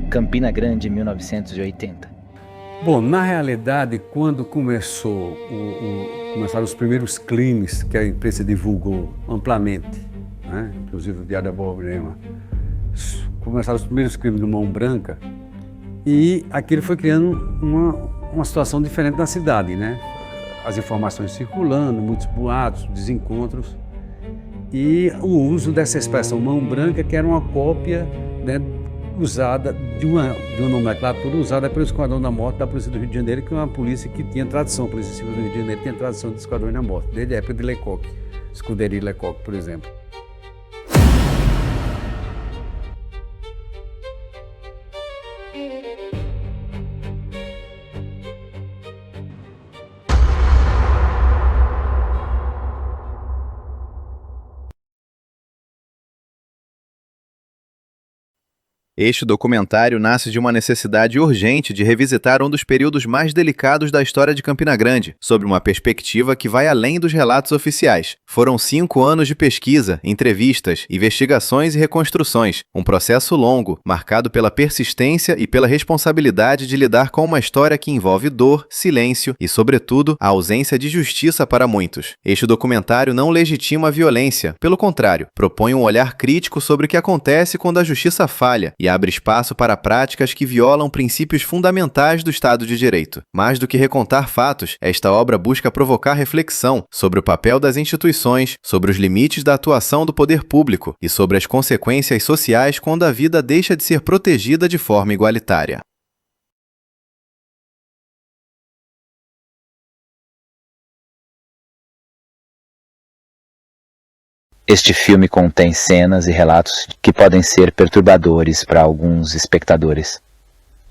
Campina Grande, 1980. Bom, na realidade, quando começaram os primeiros crimes que a imprensa divulgou amplamente, né? Inclusive o Diário da Borborema, começaram os primeiros crimes do Mão Branca, e aquilo foi criando uma situação diferente na cidade, né? As informações circulando, muitos boatos, desencontros, e o uso dessa expressão Mão Branca, que era uma cópia, né, usada de uma nomenclatura usada pelo Esquadrão da Morte da Polícia do Rio de Janeiro, que é uma polícia que tinha tradição, a Polícia Civil do Rio de Janeiro tinha tradição de Esquadrão da Morte, desde a época de Lecoq, Escuderia Lecoq, por exemplo. Este documentário nasce de uma necessidade urgente de revisitar um dos períodos mais delicados da história de Campina Grande, sob uma perspectiva que vai além dos relatos oficiais. Foram 5 anos de pesquisa, entrevistas, investigações e reconstruções, um processo longo, marcado pela persistência e pela responsabilidade de lidar com uma história que envolve dor, silêncio e, sobretudo, a ausência de justiça para muitos. Este documentário não legitima a violência, pelo contrário, propõe um olhar crítico sobre o que acontece quando a justiça falha e abre espaço para práticas que violam princípios fundamentais do Estado de Direito. Mais do que recontar fatos, esta obra busca provocar reflexão sobre o papel das instituições, sobre os limites da atuação do poder público e sobre as consequências sociais quando a vida deixa de ser protegida de forma igualitária. Este filme contém cenas e relatos que podem ser perturbadores para alguns espectadores.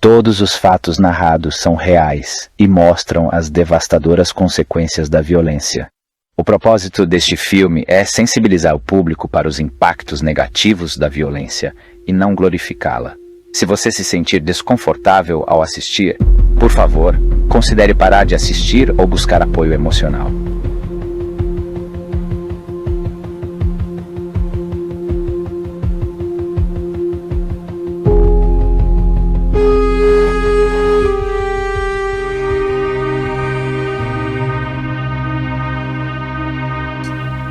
Todos os fatos narrados são reais e mostram as devastadoras consequências da violência. O propósito deste filme é sensibilizar o público para os impactos negativos da violência e não glorificá-la. Se você se sentir desconfortável ao assistir, por favor, considere parar de assistir ou buscar apoio emocional.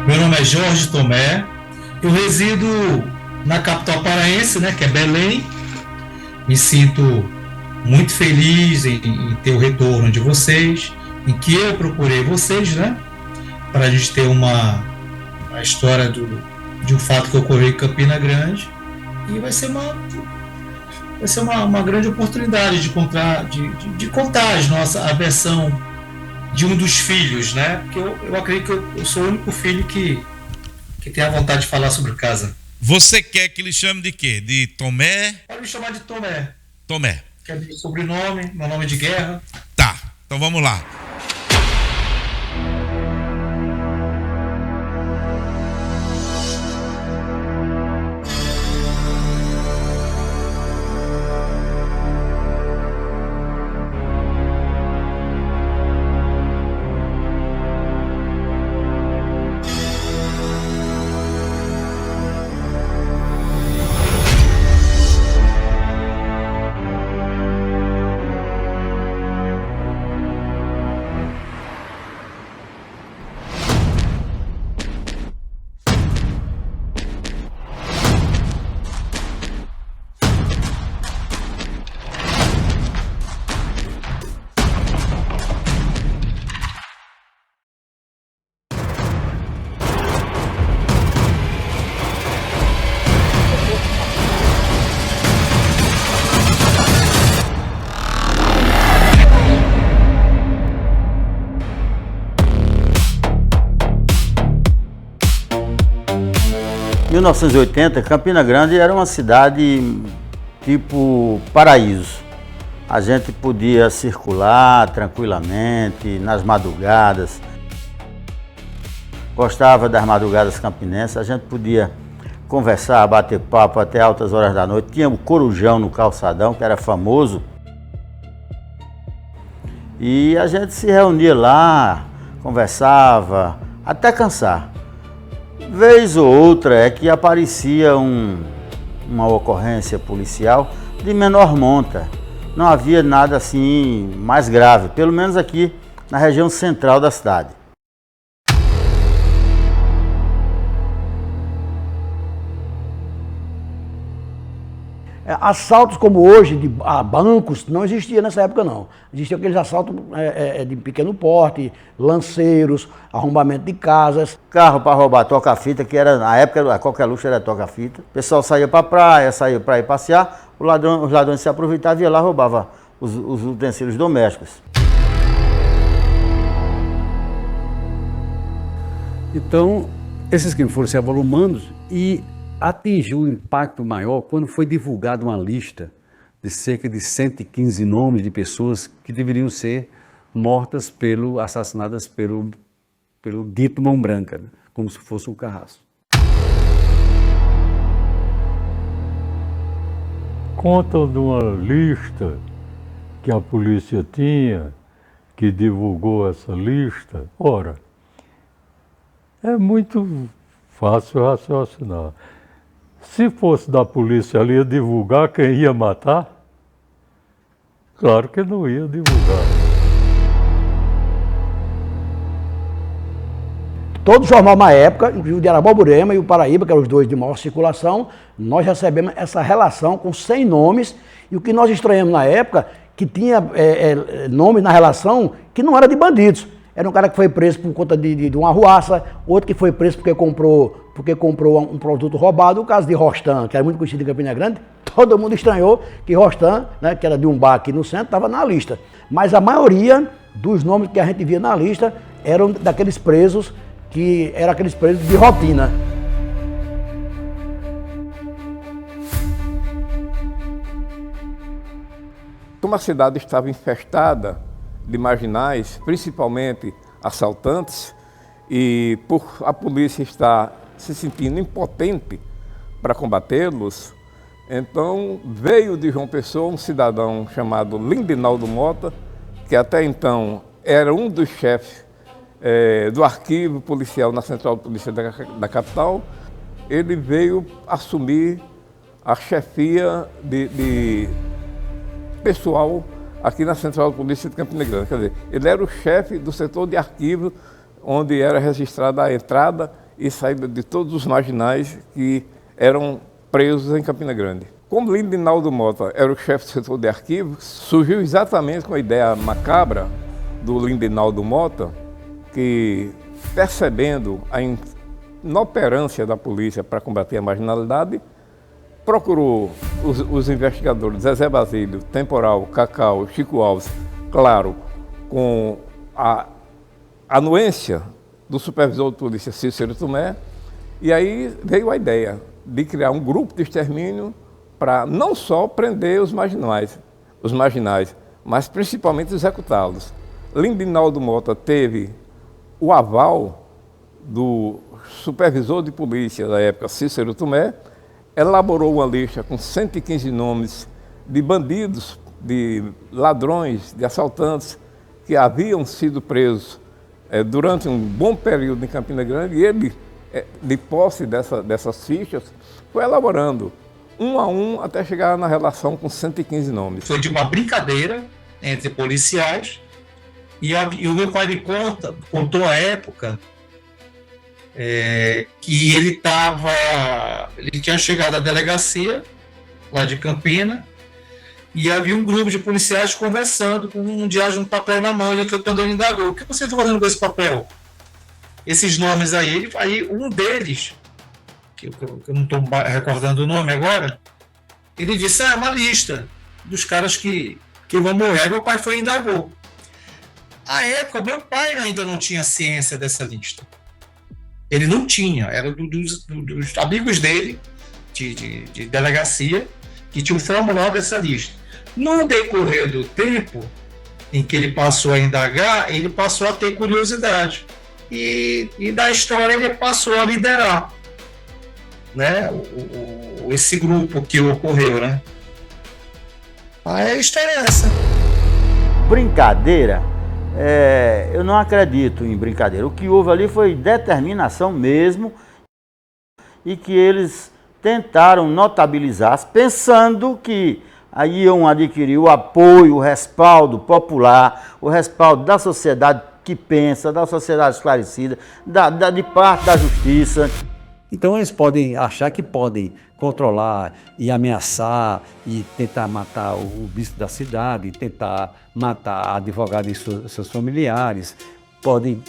Meu nome é Jorge Tomé, eu resido na capital paraense, né, que é Belém. Me sinto muito feliz em ter o retorno de vocês, em que eu procurei vocês, né, para a gente ter uma história de um fato que ocorreu em Campina Grande, e vai ser uma grande oportunidade de contar a versão de um dos filhos, né? Porque eu acredito que eu sou o único filho que tem a vontade de falar sobre casa. Você quer que lhe chame de quê? De Tomé? Pode me chamar de Tomé. Tomé. Que é meu sobrenome, meu nome de guerra. Tá, então vamos lá. Em 1980, Campina Grande era uma cidade tipo paraíso. A gente podia circular tranquilamente nas madrugadas. Gostava das madrugadas campinenses, a gente podia conversar, bater papo até altas horas da noite. Tinha o Corujão no calçadão, que era famoso. E a gente se reunia lá, conversava, até cansar. Vez ou outra é que aparecia uma ocorrência policial, de menor monta. Não havia nada assim mais grave, pelo menos aqui na região central da cidade. Assaltos como hoje, a bancos, não existia nessa época não. Existiam aqueles assaltos de pequeno porte, lanceiros, arrombamento de casas. Carro para roubar toca-fita, que era na época a qualquer luxo era toca-fita. O pessoal saía para a praia, saía para ir passear, os ladrões se aproveitavam e ia lá e roubavam os utensílios domésticos. Então, esses crimes foram se avolumando e atingiu um impacto maior quando foi divulgada uma lista de cerca de 115 nomes de pessoas que deveriam ser mortas assassinadas pelo dito Mão Branca, né? Como se fosse um carrasco. Contam de uma lista que a polícia tinha, que divulgou essa lista. Ora, é muito fácil raciocinar. Se fosse da polícia ali ia divulgar quem ia matar, claro que não ia divulgar. Todo jornal na época, inclusive o de Araboburema e o Paraíba, que eram os dois de maior circulação, nós recebemos essa relação com 100 nomes, e o que nós estranhamos na época, que tinha nomes na relação que não era de bandidos. Era um cara que foi preso por conta de uma arruaça, outro que foi preso porque comprou um produto roubado. O caso de Rostam, que era muito conhecido em Campina Grande, todo mundo estranhou que Rostam, né, que era de um bar aqui no centro, estava na lista. Mas a maioria dos nomes que a gente via na lista eram daqueles presos que eram aqueles presos de rotina. Como a cidade estava infestada de marginais, principalmente assaltantes, e por a polícia estar se sentindo impotente para combatê-los, então veio de João Pessoa um cidadão chamado Lindinaldo Mota, que até então era um dos chefes do arquivo policial na Central de Polícia da capital. Ele veio assumir a chefia de pessoal aqui na Central de Polícia de Campina Grande. Quer dizer, ele era o chefe do setor de arquivo, onde era registrada a entrada e saída de todos os marginais que eram presos em Campina Grande. Como Lindinaldo Mota era o chefe do setor de arquivo, surgiu exatamente com a ideia macabra do Lindinaldo Mota, que, percebendo a inoperância da polícia para combater a marginalidade, procurou os investigadores Zezé Basílio, Temporal, Cacau, Chico Alves, claro, com a anuência do supervisor de polícia Cícero Tomé, e aí veio a ideia de criar um grupo de extermínio para não só prender os marginais, mas principalmente executá-los. Lindinaldo Mota teve o aval do supervisor de polícia da época, Cícero Tomé, elaborou uma lista com 115 nomes de bandidos, de ladrões, de assaltantes que haviam sido presos durante um bom período em Campina Grande, e ele, de posse dessas fichas, foi elaborando um a um até chegar na relação com 115 nomes. Foi de uma brincadeira entre policiais, e o meu pai me contou à época que ele tinha chegado à delegacia lá de Campina e havia um grupo de policiais conversando com um diário, um papel na mão, e quando ele indagou: o que você está fazendo com esse papel? Esses nomes aí um deles, que eu não estou recordando o nome agora, ele disse: é uma lista dos caras que vão morrer. Meu pai foi e indagou. À época, meu pai ainda não tinha ciência dessa lista. Ele não tinha, era dos amigos dele, de delegacia, que tinham formulado essa lista. No decorrer do tempo em que ele passou a indagar, ele passou a ter curiosidade. E da história ele passou a liderar, né, esse grupo que ocorreu, né? A história é essa. Brincadeira? Eu não acredito em brincadeira. O que houve ali foi determinação mesmo, e que eles tentaram notabilizar, pensando que aí iam adquirir o apoio, o respaldo popular, o respaldo da sociedade que pensa, da sociedade esclarecida, de parte da justiça. Então eles podem achar que podem controlar e ameaçar e tentar matar o bispo da cidade, tentar matar a advogada e seus familiares, podem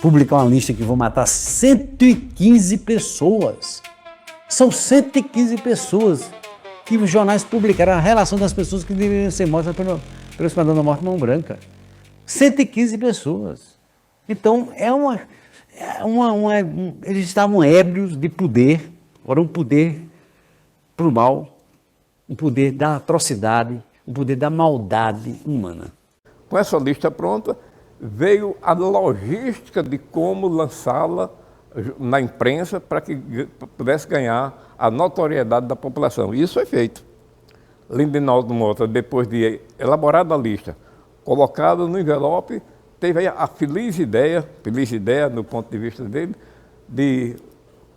publicar uma lista que vão matar 115 pessoas. São 115 pessoas que os jornais publicaram a relação das pessoas que deveriam ser mortas pelo Esquadrão da Morte Mão Branca. 115 pessoas. Então, eles estavam ébrios de poder, era um poder para o mal, um poder da atrocidade, um poder da maldade humana. Com essa lista pronta, veio a logística de como lançá-la na imprensa para que pudesse ganhar a notoriedade da população. E isso foi feito. Lindinaldo Mota, depois de elaborada a lista, colocada no envelope, teve a feliz ideia no ponto de vista dele, de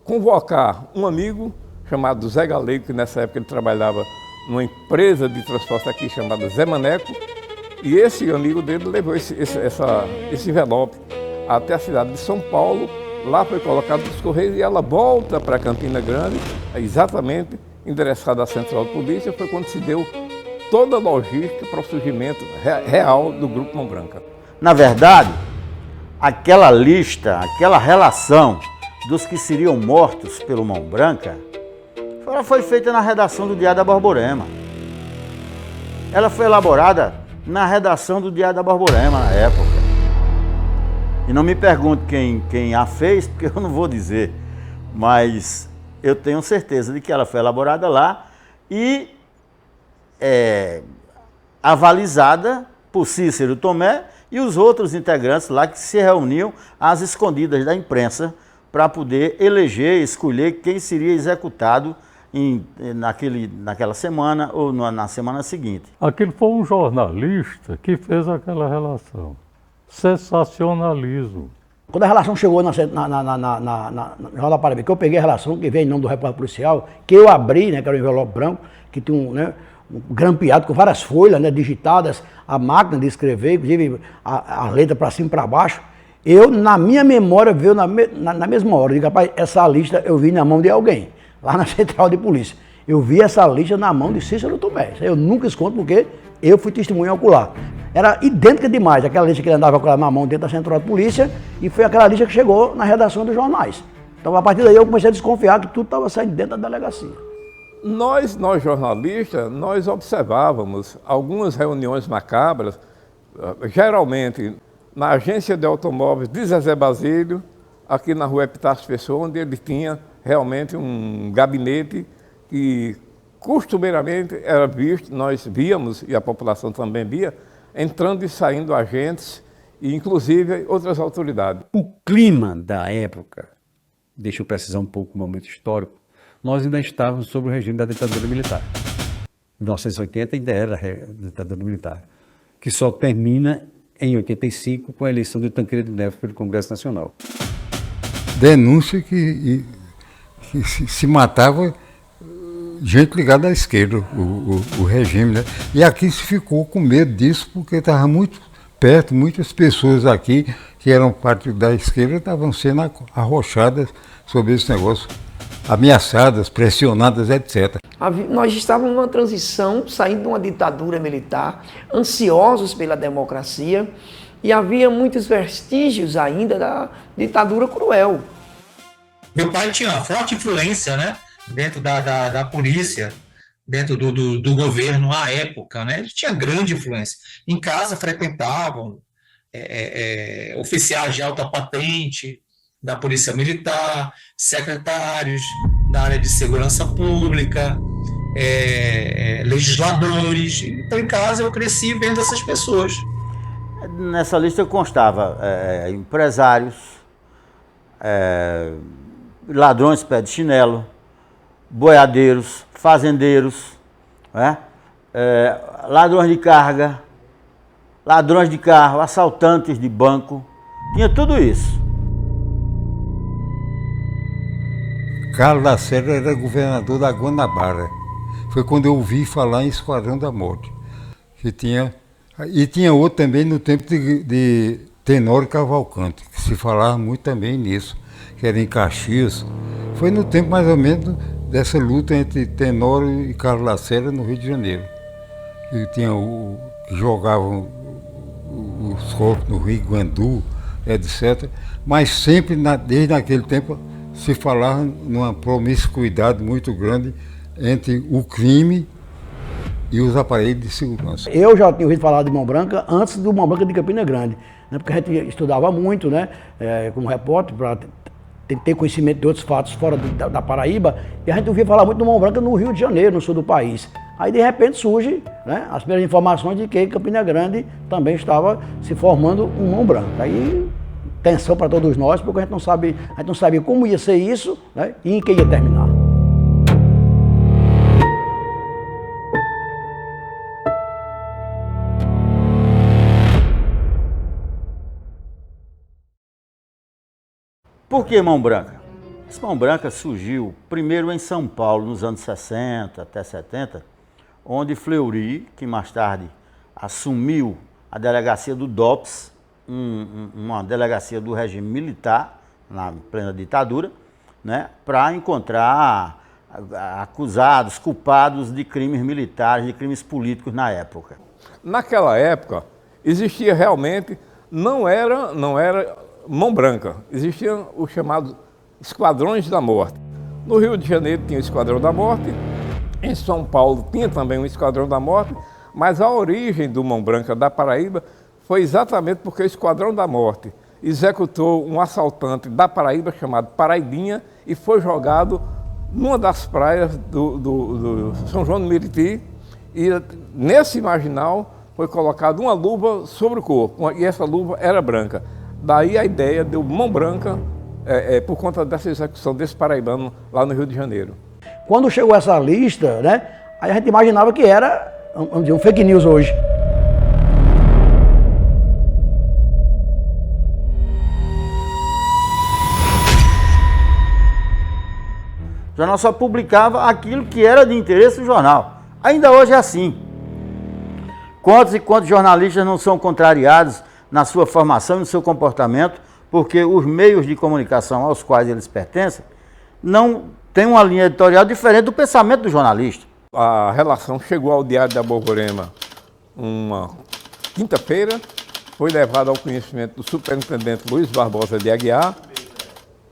convocar um amigo chamado Zé Galego, que nessa época ele trabalhava numa empresa de transporte aqui chamada Zé Maneco, e esse amigo dele levou esse envelope até a cidade de São Paulo, lá foi colocado nos Correios e ela volta para Campina Grande, exatamente endereçada à Central de Polícia, foi quando se deu toda a logística para o surgimento real do Grupo Mão Branca. Na verdade, aquela lista, aquela relação dos que seriam mortos pelo Mão Branca, ela foi feita na redação do Diário da Borborema. Ela foi elaborada na redação do Diário da Borborema, na época. E não me pergunte quem a fez, porque eu não vou dizer. Mas eu tenho certeza de que ela foi elaborada lá e avalizada por Cícero Tomé e os outros integrantes lá que se reuniam às escondidas da imprensa para poder eleger, escolher quem seria executado naquela semana ou na semana seguinte. Aquele foi um jornalista que fez aquela relação. Sensacionalismo. Quando a relação chegou na Jornal da Paraíba, que eu peguei a relação, que veio em nome do repórter policial, que eu abri, né, que era um envelope branco, que tinha um grampeado com várias folhas, né, digitadas, a máquina de escrever, inclusive a letra para cima e para baixo. Eu, na minha memória, veio na mesma hora. Eu digo, rapaz, essa lista eu vi na mão de alguém, lá na Central de Polícia. Eu vi essa lista na mão de Cícero Tomé. Eu nunca escondo porque eu fui testemunha ocular. Era idêntica demais, aquela lista que ele andava com ela na mão dentro da Central de Polícia, e foi aquela lista que chegou na redação dos jornais. Então, a partir daí, eu comecei a desconfiar que tudo estava saindo dentro da delegacia. Nós jornalistas, nós observávamos algumas reuniões macabras, geralmente na agência de automóveis de Zezé Basílio, aqui na rua Epitácio Pessoa, onde ele tinha realmente um gabinete que costumeiramente era visto, nós víamos, e a população também via, entrando e saindo agentes, e inclusive outras autoridades. O clima da época, deixa eu precisar um pouco do momento histórico, nós ainda estávamos sob o regime da ditadura militar. Em 1980 ainda era a ditadura militar, que só termina em 85 com a eleição de Tancredo Neves pelo Congresso Nacional. Denúncia que se matava gente ligada à esquerda, o regime, né? E aqui se ficou com medo disso porque estava muito perto, muitas pessoas aqui que eram parte da esquerda estavam sendo arrochadas sobre esse negócio, ameaçadas, pressionadas, etc. Nós estávamos numa transição, saindo de uma ditadura militar, ansiosos pela democracia, e havia muitos vestígios ainda da ditadura cruel. Meu pai tinha uma forte influência, né, dentro da polícia, dentro do governo à época, né? Ele tinha grande influência. Em casa frequentavam oficiais de alta patente da Polícia Militar, secretários da área de segurança pública, legisladores. Então, em casa, eu cresci vendo essas pessoas. Nessa lista constava empresários, ladrões pé de chinelo, boiadeiros, fazendeiros, ladrões de carga, ladrões de carro, assaltantes de banco, tinha tudo isso. Carlos Lacerda era governador da Guanabara. foi quando eu ouvi falar em Esquadrão da Morte. Que tinha, e tinha outro também no tempo de Tenório Cavalcante, que se falava muito também nisso, que era em Caxias. Foi no tempo mais ou menos dessa luta entre Tenório e Carlos Lacerda no Rio de Janeiro. Que tinha que jogavam os corpos no Rio Guandu, etc. Mas sempre, desde aquele tempo, se falava numa promiscuidade muito grande entre o crime e os aparelhos de segurança. Eu já tinha ouvido falar de Mão Branca antes do Mão Branca de Campina Grande, né? Porque a gente estudava muito, né, como repórter, para ter conhecimento de outros fatos fora da Paraíba, e a gente ouvia falar muito do Mão Branca no Rio de Janeiro, no sul do país. Aí de repente surge, né, as primeiras informações de que Campina Grande também estava se formando um Mão Branca. Aí tensão para todos nós, porque a gente não sabia como ia ser isso, né, e em que ia terminar. Por que Mão Branca? Esse Mão Branca surgiu primeiro em São Paulo, nos anos 60 até 70, onde Fleury, que mais tarde assumiu a delegacia do DOPS, uma delegacia do regime militar, na plena ditadura, né, para encontrar acusados, culpados de crimes militares, de crimes políticos na época. Naquela época, existia realmente, não era Mão Branca, existiam os chamados Esquadrões da Morte. No Rio de Janeiro tinha o Esquadrão da Morte, em São Paulo tinha também um Esquadrão da Morte, mas a origem do Mão Branca da Paraíba foi exatamente porque o Esquadrão da Morte executou um assaltante da Paraíba chamado Paraibinha e foi jogado numa das praias do São João do Meriti, e nesse marginal foi colocada uma luva sobre o corpo, e essa luva era branca. Daí a ideia do Mão Branca, por conta dessa execução desse paraibano lá no Rio de Janeiro. Quando chegou essa lista, né, aí a gente imaginava que era, vamos dizer, um fake news hoje. O jornal só publicava aquilo que era de interesse do jornal. Ainda hoje é assim. Quantos e quantos jornalistas não são contrariados na sua formação e no seu comportamento, porque os meios de comunicação aos quais eles pertencem não têm uma linha editorial diferente do pensamento do jornalista. A relação chegou ao Diário da Borborema uma quinta-feira, foi levada ao conhecimento do superintendente Luiz Barbosa de Aguiar,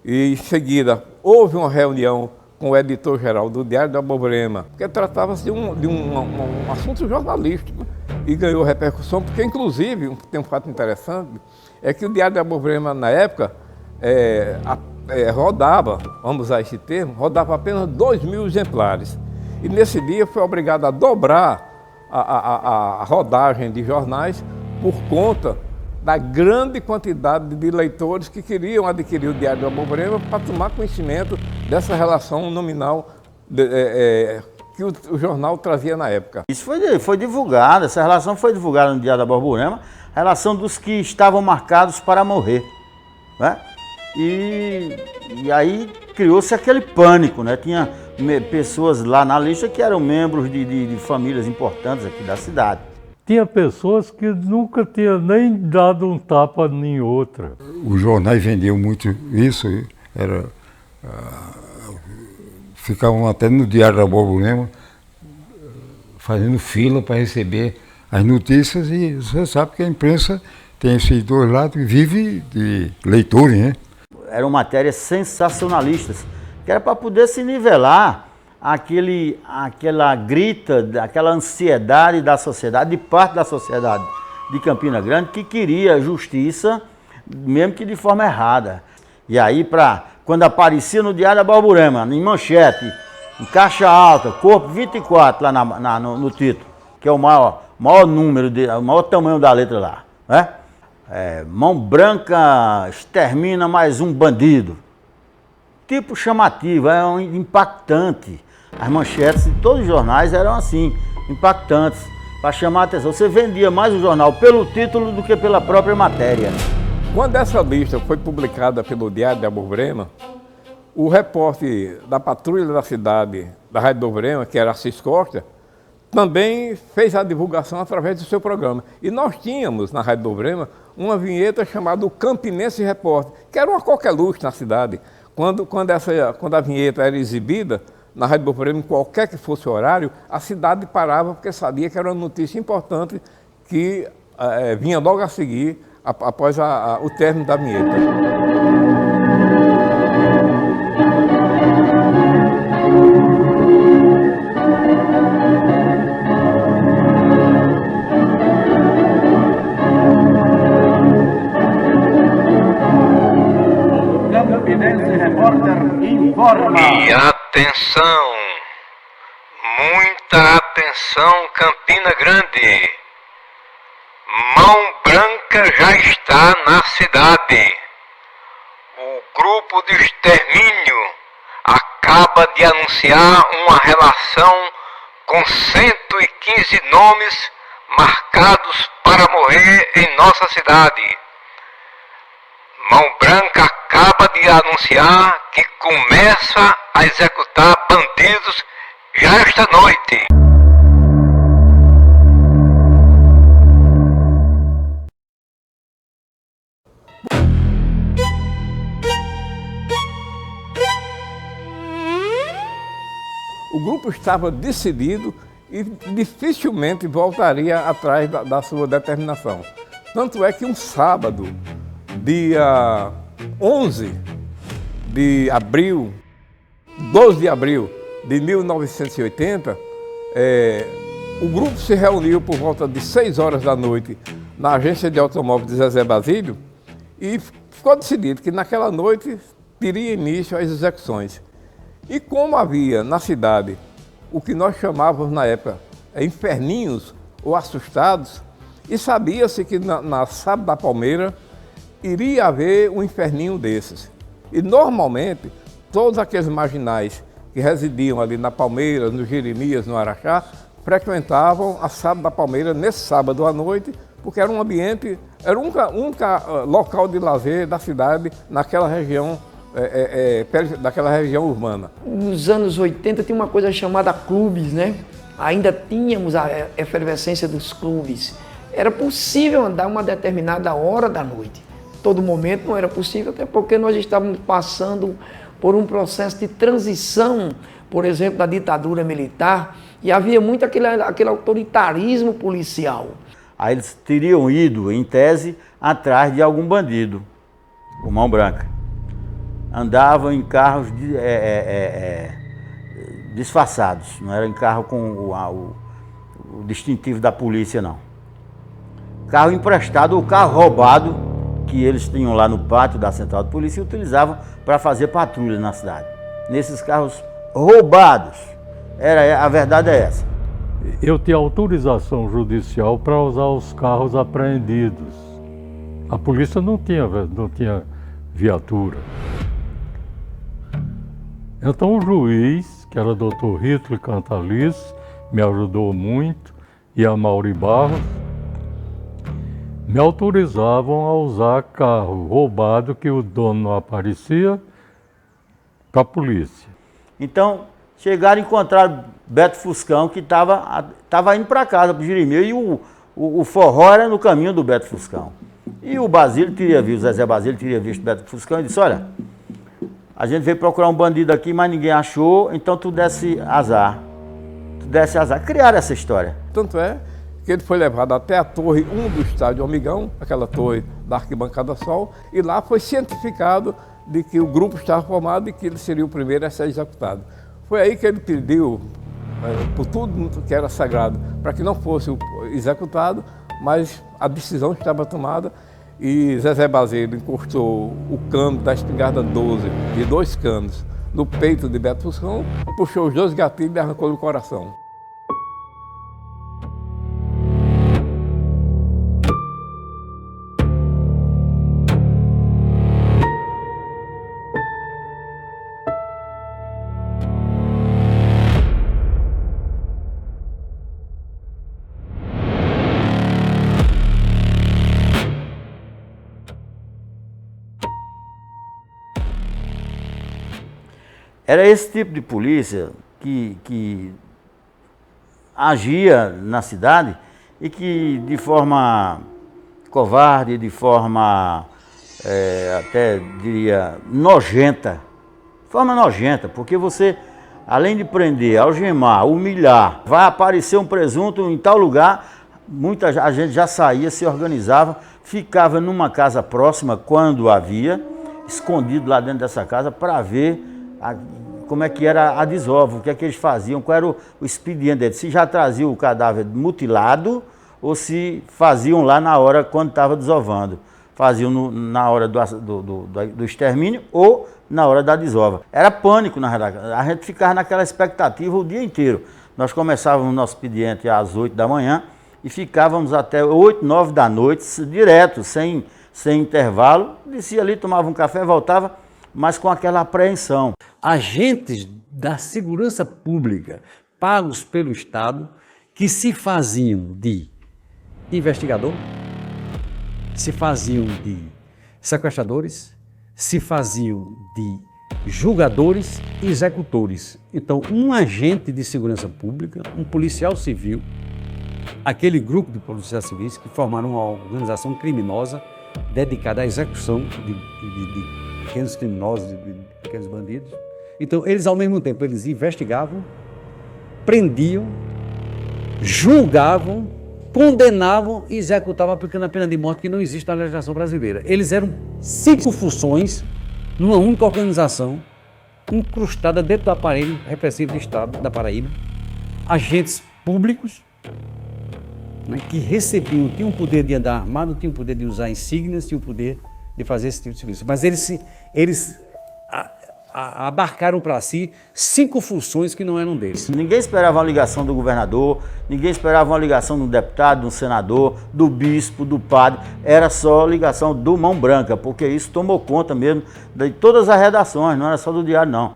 e em seguida houve uma reunião com o editor-geral do Diário da Borborema, porque tratava-se de um assunto jornalístico, e ganhou repercussão, porque inclusive, tem um fato interessante, é que o Diário da Borborema, na época, rodava, vamos usar esse termo, rodava apenas 2.000 exemplares. E nesse dia foi obrigado a dobrar a rodagem de jornais por conta da grande quantidade de leitores que queriam adquirir o Diário da Borborema para tomar conhecimento dessa relação nominal que o jornal trazia na época. Isso foi divulgado, essa relação foi divulgada no Diário da Borborema, a relação dos que estavam marcados para morrer, né? E aí criou-se aquele pânico, né? Tinha pessoas lá na lista que eram membros de famílias importantes aqui da cidade. Tinha pessoas que nunca tinham nem dado um tapa em outra. Os jornais vendiam muito isso, ficavam até no Diário da Borborema fazendo fila para receber as notícias, e você sabe que a imprensa tem esses dois lados e vive de leitores, né? Eram matérias sensacionalistas, que era para poder se nivelar aquela grita, aquela ansiedade da sociedade, de parte da sociedade de Campina Grande, que queria justiça, mesmo que de forma errada. E aí, quando aparecia no Diário da Borborema, em manchete, em caixa alta, corpo 24 lá no título, que é o maior número, o maior tamanho da letra lá, né? Mão Branca extermina mais um bandido. Tipo chamativo, impactante. As manchetes de todos os jornais eram assim, impactantes, para chamar a atenção. Você vendia mais o jornal pelo título do que pela própria matéria. Quando essa lista foi publicada pelo Diário da Borborema, O repórter da patrulha da cidade, da Rádio do Borborema, que era Assis Costa, também fez a divulgação através do seu programa. E nós tínhamos, na Rádio do Borborema, uma vinheta chamada o Campinense Repórter, que era uma coqueluche na cidade. Quando a vinheta era exibida na Rádio do Borborema, em qualquer que fosse o horário, a cidade parava porque sabia que era uma notícia importante que vinha logo a seguir, após o término da vinheta. Campinense Repórter informa. E atenção, muita atenção, Campina Grande. Mão Branca já está na cidade. O grupo de extermínio acaba de anunciar uma relação com 115 nomes marcados para morrer em nossa cidade. Mão Branca acaba de anunciar que começa a executar bandidos já esta noite. O grupo estava decidido e dificilmente voltaria atrás da sua determinação. Tanto é que um sábado, dia 11 de abril, 12 de abril de 1980, o grupo se reuniu por volta de 6 horas da noite na agência de automóveis de Zezé Basílio e ficou decidido que naquela noite teria início as execuções. E como havia na cidade o que nós chamávamos na época inferninhos ou assustados, e sabia-se que na Sábado da Palmeira iria haver um inferninho desses. E normalmente todos aqueles marginais que residiam ali na Palmeira, no Jeremias, no Araxá, frequentavam a Sábado da Palmeira nesse sábado à noite, porque era um ambiente, era o único local de lazer da cidade naquela região, daquela região urbana. Nos anos 80 tinha uma coisa chamada clubes, né? Ainda tínhamos a efervescência dos clubes. Era possível andar uma determinada hora da noite. Todo momento não era possível, até porque nós estávamos passando por um processo de transição, por exemplo, da ditadura militar, e havia muito aquele autoritarismo policial. Aí eles teriam ido, em tese, atrás de algum bandido, o Mão Branca. Andavam em carros disfarçados, não era em carro com o distintivo da polícia, não. Carro emprestado ou carro roubado, que eles tinham lá no pátio da Central de Polícia e utilizavam para fazer patrulha na cidade. Nesses carros roubados, a verdade é essa. Eu tinha autorização judicial para usar os carros apreendidos. A polícia não tinha viatura. Então o juiz, que era o Dr. Hitler Cantalice, me ajudou muito, e a Mauri Barros, me autorizavam a usar carro roubado que o dono não aparecia para a polícia. Então, chegaram e encontraram Beto Fuscão, que estava indo para casa, para o Jeremias, e o forró era no caminho do Beto Fuscão. E o Basílio teria visto, o Zezé Basílio teria visto o Beto Fuscão e disse, olha, a gente veio procurar um bandido aqui, mas ninguém achou, então tu desse azar. Criaram essa história. Tanto é que ele foi levado até a torre 1 do estádio Amigão, aquela torre da Arquibancada Sol, e lá foi cientificado de que o grupo estava formado e que ele seria o primeiro a ser executado. Foi aí que ele pediu, por tudo que era sagrado, para que não fosse executado, mas a decisão estava tomada e Zezé Basílio encostou o cano da espingarda 12, de 2 canos, no peito de Beto Fuscão, puxou os 2 gatilhos e arrancou o coração. Era esse tipo de polícia que agia na cidade e que de forma covarde, de forma até diria nojenta, porque você, além de prender, algemar, humilhar, vai aparecer um presunto em tal lugar, a gente já saía, se organizava, ficava numa casa próxima quando havia, escondido lá dentro dessa casa para ver como é que era a desova, o que é que eles faziam, qual era o expediente deles, se já traziam o cadáver mutilado ou se faziam lá na hora quando estava desovando. Faziam na hora do extermínio ou na hora da desova. Era pânico, na verdade. A gente ficava naquela expectativa o dia inteiro. Nós começávamos o nosso expediente às 8 da manhã e ficávamos até 8, 9 da noite, direto, sem intervalo. Descia ali, tomava um café, voltava, mas com aquela apreensão. Agentes da segurança pública, pagos pelo Estado, que se faziam de investigador, se faziam de sequestradores, se faziam de julgadores e executores. Então, um agente de segurança pública, um policial civil, aquele grupo de policiais civis que formaram uma organização criminosa dedicada à execução de pequenos criminosos, de pequenos bandidos. Então, eles, ao mesmo tempo, eles investigavam, prendiam, julgavam, condenavam e executavam a pequena pena de morte que não existe na legislação brasileira. Eles eram 5 funções numa única organização, incrustada dentro do aparelho repressivo do Estado da Paraíba, agentes públicos, né, que recebiam, tinham o poder de andar armado, tinham o poder de usar insígnias, tinham o poder de fazer esse tipo de serviço. Mas eles abarcaram para si 5 funções que não eram deles. Ninguém esperava uma ligação do governador, ninguém esperava uma ligação do deputado, do senador, do bispo, do padre. Era só ligação do Mão Branca, porque isso tomou conta mesmo de todas as redações, não era só do diário, não.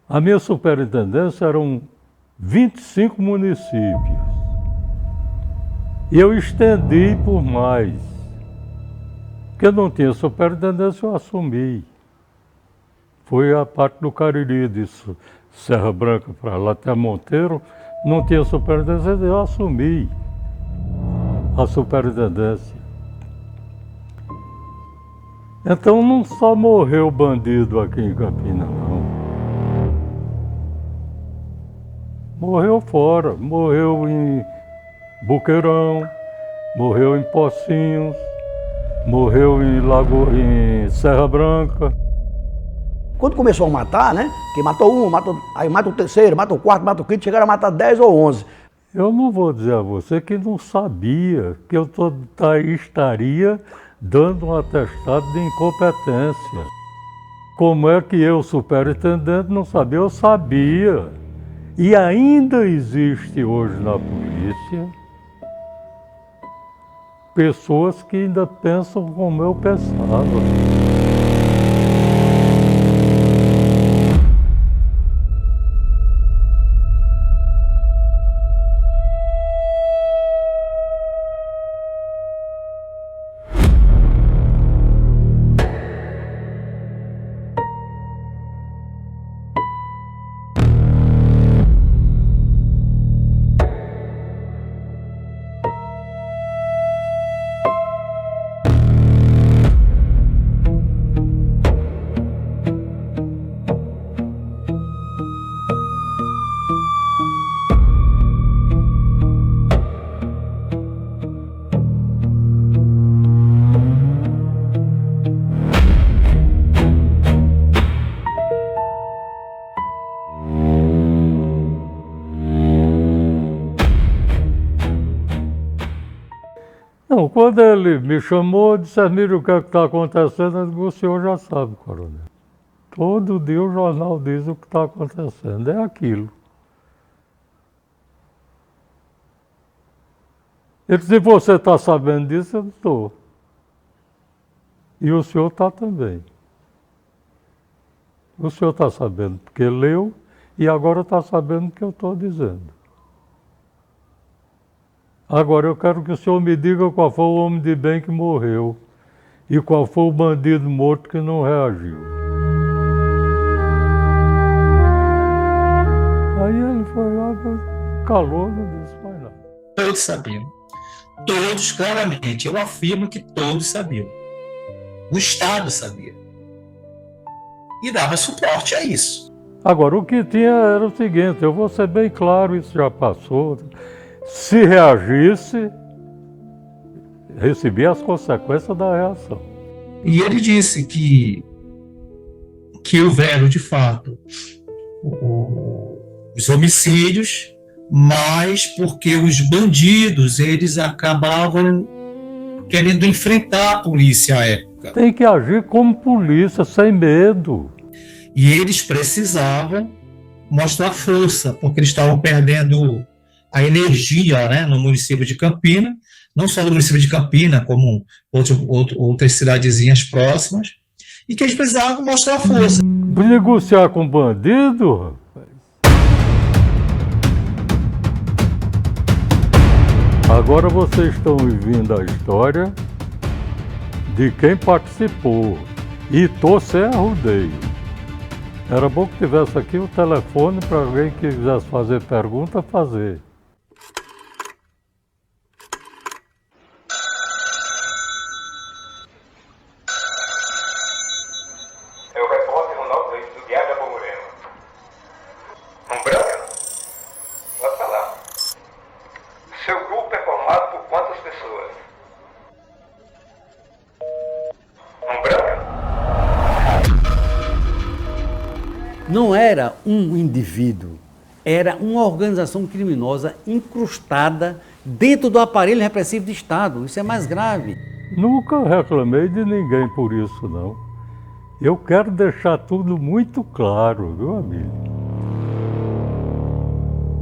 A minha superintendência eram 25 municípios. E eu estendi por mais. Porque eu não tinha superintendência, eu assumi. Foi a parte do Cariri, disso, Serra Branca para lá até Monteiro, não tinha superintendência, eu assumi a superintendência. Então não só morreu bandido aqui em Campinas, não. Morreu fora, morreu em Boqueirão, morreu em Pocinhos, morreu em Serra Branca. Quando começou a matar, né? Que matou um, aí mata o terceiro, mata o quarto, mata o quinto, chegaram a matar 10 ou 11. Eu não vou dizer a você que não sabia que eu estaria dando um atestado de incompetência. Como é que eu, superintendente, não sabia? Eu sabia. E ainda existe hoje na polícia pessoas que ainda pensam como eu pensava. Não, quando ele me chamou, disse, Hermílio, o que é que está acontecendo? Eu disse, o senhor já sabe, coronel. Todo dia o jornal diz o que está acontecendo, é aquilo. Ele disse, você está sabendo disso? Eu estou. E o senhor está também. O senhor está sabendo porque leu e agora está sabendo o que eu estou dizendo. Agora eu quero que o senhor me diga qual foi o homem de bem que morreu e qual foi o bandido morto que não reagiu. Aí ele foi lá, calou, não disse mais nada. Todos sabiam. Todos, claramente. Eu afirmo que todos sabiam. O Estado sabia. E dava suporte a isso. Agora, o que tinha era o seguinte, eu vou ser bem claro, isso já passou. Se reagisse, recebia as consequências da reação. E ele disse que houveram, de fato, os homicídios, mas porque os bandidos, eles acabavam querendo enfrentar a polícia à época. Tem que agir como polícia, sem medo. E eles precisavam mostrar força, porque eles estavam perdendo a energia, né, no município de Campina, não só no município de Campina, como outras cidadezinhas próximas, e que eles precisavam mostrar força. Negociar com bandido? Agora vocês estão ouvindo a história de quem participou. E tô sem arrudeio. Era bom que tivesse aqui o telefone para alguém que quisesse fazer pergunta, fazer. É o repórter Ronaldo Leite do Diário da Borborema. Branca? Pode falar. Seu grupo é formado por quantas pessoas? Branca? Não era um indivíduo, era uma organização criminosa incrustada dentro do aparelho repressivo do Estado. Isso é mais grave. Nunca reclamei de ninguém por isso, não. Eu quero deixar tudo muito claro, viu, amigo?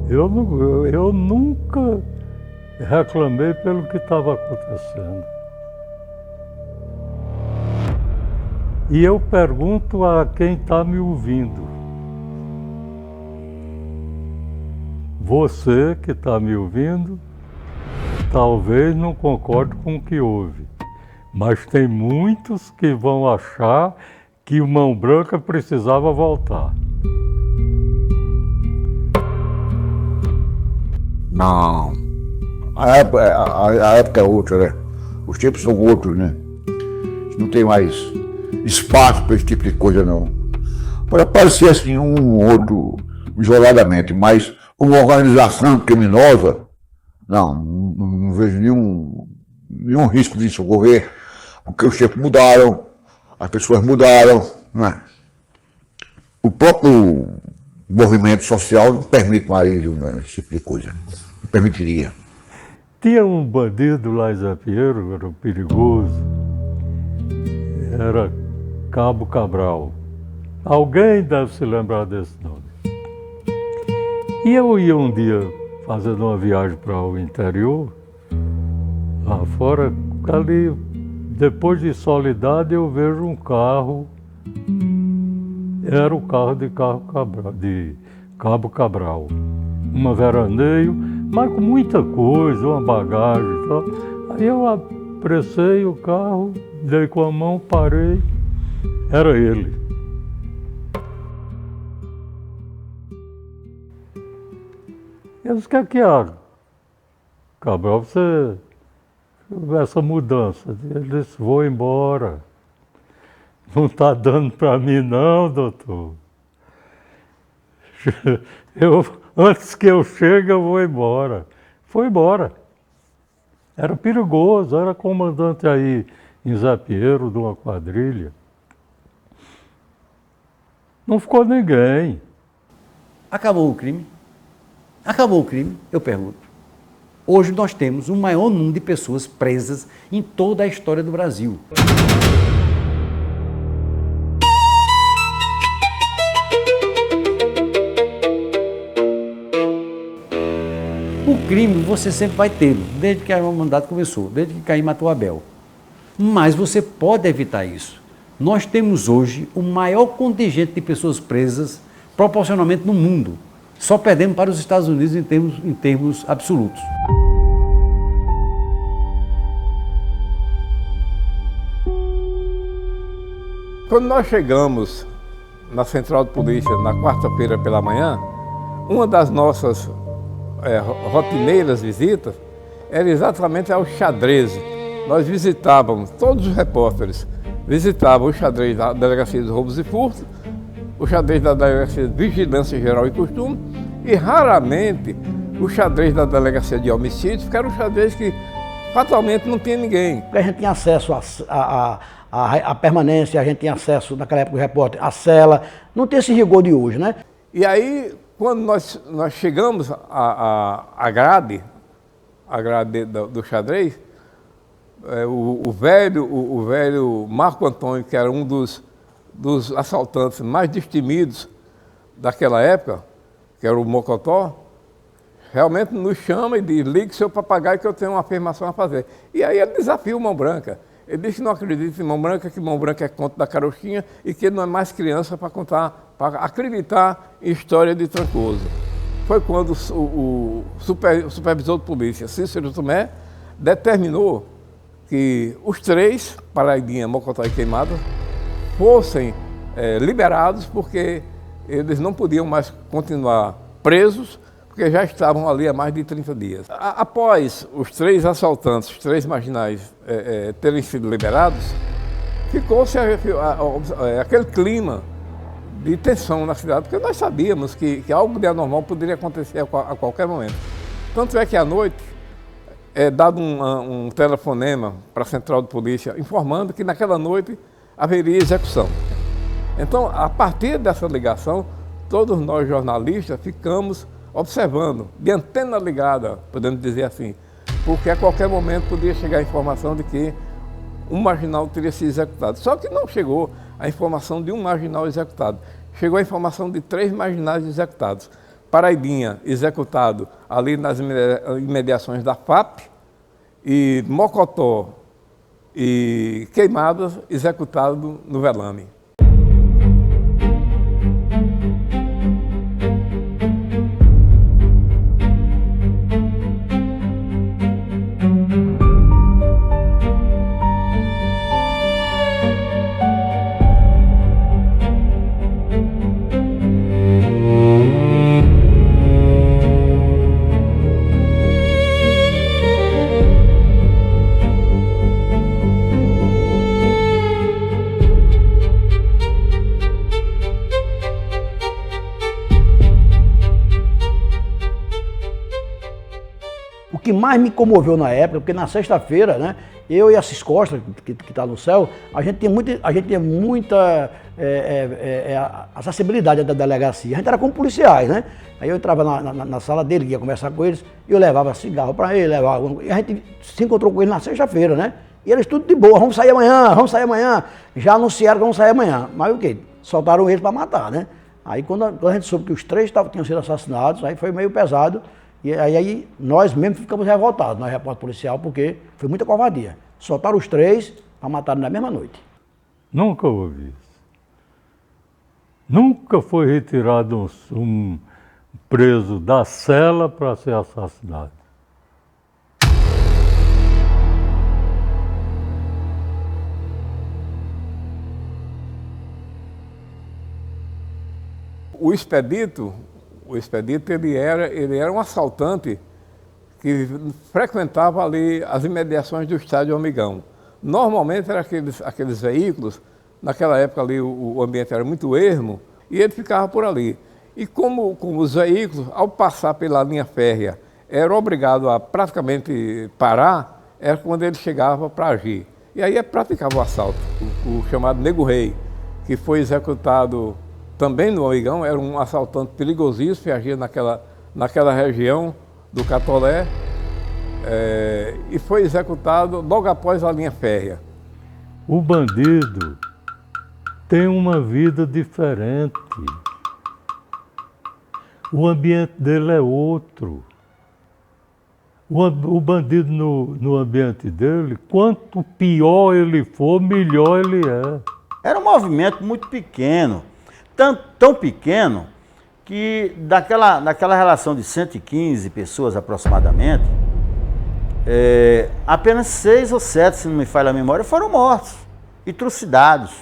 Eu nunca reclamei pelo que estava acontecendo. E eu pergunto a quem está me ouvindo. Você que está me ouvindo, talvez não concorde com o que houve, mas tem muitos que vão achar que o Mão Branca precisava voltar. Não. A época é outra, né? Os tempos são outros, né? Não tem mais espaço para esse tipo de coisa, não. Pode aparecer assim um ou outro isoladamente, mas uma organização criminosa, não vejo nenhum risco disso ocorrer, porque os tempos mudaram, as pessoas mudaram, né? O próprio movimento social não permite mais esse tipo de coisa, não permitiria. Tinha um bandido lá em Zé Pinheiro, era perigoso, era Cabo Cabral. Alguém deve se lembrar desse nome. E eu ia um dia fazendo uma viagem para o interior, lá fora, ali, depois de Soledade, eu vejo um carro, era o carro de Cabo Cabral, uma veraneio, mas com muita coisa, uma bagagem e tal. Aí eu apressei o carro, dei com a mão, parei, era ele. Eu disse, o que é que há, Cabral, você, essa mudança? Ele disse, vou embora. Não está dando para mim não, doutor. Antes que eu chegue, eu vou embora. Foi embora. Era perigoso, era comandante aí em Zé Pinheiro de uma quadrilha. Não ficou ninguém. Acabou o crime? Acabou o crime? Eu pergunto. Hoje nós temos o maior número de pessoas presas em toda a história do Brasil. O crime você sempre vai tê-lo, desde que o mandato começou, desde que Caim matou Abel. Mas você pode evitar isso. Nós temos hoje o maior contingente de pessoas presas proporcionalmente no mundo. Só perdemos para os Estados Unidos em termos absolutos. Quando nós chegamos na central de polícia na quarta-feira pela manhã, Uma das nossas rotineiras visitas era exatamente ao xadrez. Nós visitávamos, todos os repórteres visitavam o xadrez da Delegacia de Roubos e Furtos, o xadrez da Delegacia de Vigilância Geral e Costume e raramente o xadrez da Delegacia de Homicídios, que era um xadrez que fatalmente não tinha ninguém. Porque a gente tinha acesso à permanência, a gente tinha acesso, naquela época, o repórter, à cela, não tem esse rigor de hoje, né? E aí, quando nós chegamos à grade do xadrez, o velho Marco Antônio, que era um dos assaltantes mais destemidos daquela época, que era o Mocotó, realmente nos chama e diz: ligue seu papagaio que eu tenho uma afirmação a fazer. E aí ele desafia o Mão Branca. Ele diz que não acredita em Mão Branca, que Mão Branca é conto da carochinha e que ele não é mais criança para acreditar em história de Trancoso. Foi quando o supervisor de polícia, Cícero Tomé, determinou que os três, Paraibinha, Mocotó e Queimada, fossem liberados, porque eles não podiam mais continuar presos, porque já estavam ali há mais de 30 dias. Após os três assaltantes, os três marginais terem sido liberados, ficou-se aquele clima de tensão na cidade, porque nós sabíamos que algo de anormal poderia acontecer a qualquer momento. Tanto é que à noite é dado um telefonema para a central de polícia informando que naquela noite haveria execução. Então, a partir dessa ligação, todos nós jornalistas ficamos observando, de antena ligada, podemos dizer assim, porque a qualquer momento podia chegar a informação de que um marginal teria sido executado. Só que não chegou a informação de um marginal executado, chegou a informação de 3 marginais executados. Paraibinha, executado ali nas imediações da FAP, e Mocotó e Queimadas, executado no Velame. O que mais me comoveu na época, porque na sexta-feira, né, eu e Assis Costa, que está no céu, a gente tinha muita acessibilidade da delegacia. A gente era como policiais, né? Aí eu entrava na sala dele, ia conversar com eles, e eu levava cigarro para ele, e a gente se encontrou com ele na sexta-feira, né? E eles tudo de boa, vamos sair amanhã. Já anunciaram que vamos sair amanhã. Mas o quê? Soltaram eles para matar, né? Aí quando a gente soube que os 3 tinham sido assassinados, aí foi meio pesado. E aí nós mesmos ficamos revoltados, nós, repórter policial, porque foi muita covardia. Soltaram os 3 para matar na mesma noite. Nunca houve isso. Nunca foi retirado um preso da cela para ser assassinado. O Expedito ele era um assaltante que frequentava ali as imediações do estádio Amigão. Normalmente eram aqueles veículos, naquela época ali o ambiente era muito ermo, e ele ficava por ali. E como os veículos, ao passar pela linha férrea, eram obrigados a praticamente parar, era quando ele chegava para agir. E aí praticava o assalto, o chamado Nego Rei, que foi executado também no Amigão, era um assaltante perigosíssimo, que agia naquela região do Catolé, e foi executado logo após a linha férrea. O bandido tem uma vida diferente. O ambiente dele é outro. O bandido no ambiente dele, quanto pior ele for, melhor ele é. Era um movimento muito pequeno. Tão pequeno que daquela relação de 115 pessoas aproximadamente, apenas 6 ou 7, se não me falha a memória, foram mortos e trucidados.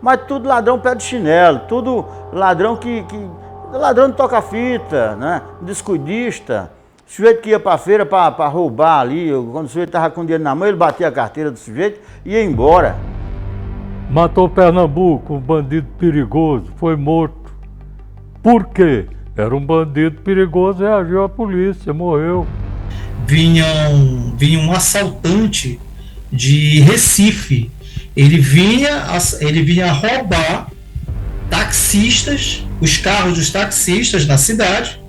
Mas tudo ladrão pé de chinelo, tudo ladrão que ladrão de toca-fita, né? Descuidista, sujeito que ia para a feira para roubar ali, quando o sujeito estava com dinheiro na mão, ele batia a carteira do sujeito e ia embora. Matou Pernambuco, um bandido perigoso, foi morto. Por quê? Era um bandido perigoso, reagiu à polícia, morreu. Vinha um assaltante de Recife. Ele vinha roubar taxistas, os carros dos taxistas na cidade.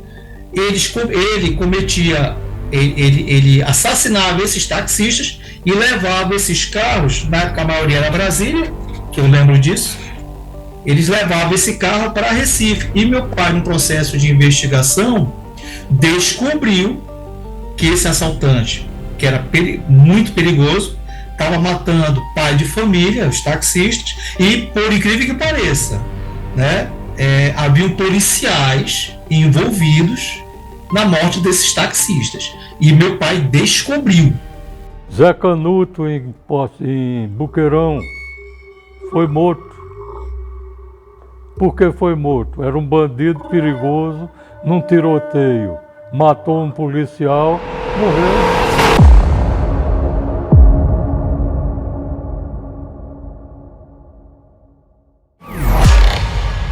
Ele assassinava esses taxistas e levava esses carros, na época a maioria era Brasília, que eu lembro disso. Eles levavam esse carro para Recife. E meu pai, no processo de investigação, descobriu que esse assaltante, que era muito perigoso, estava matando pai de família, os taxistas, e, por incrível que pareça, né, haviam policiais envolvidos na morte desses taxistas. E meu pai descobriu. Zé Canuto, em Buqueirão, foi morto. Por que foi morto? Era um bandido perigoso, num tiroteio. Matou um policial, morreu.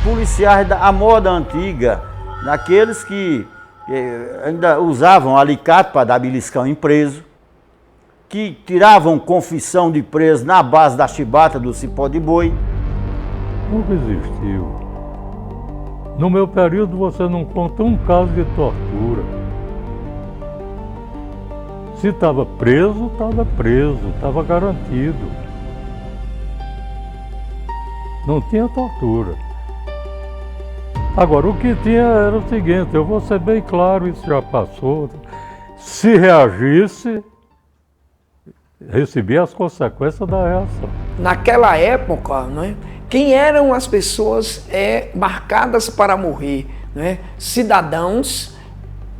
Policiais da moda antiga, daqueles que ainda usavam alicate para dar beliscão em preso, que tiravam confissão de preso na base da chibata do cipó de boi. Nunca existiu. No meu período você não conta um caso de tortura. Se estava preso, estava garantido. Não tinha tortura. Agora, o que tinha era o seguinte, eu vou ser bem claro, isso já passou. Se reagisse, recebia as consequências da reação. Naquela época, né, quem eram as pessoas marcadas para morrer? Né? Cidadãos,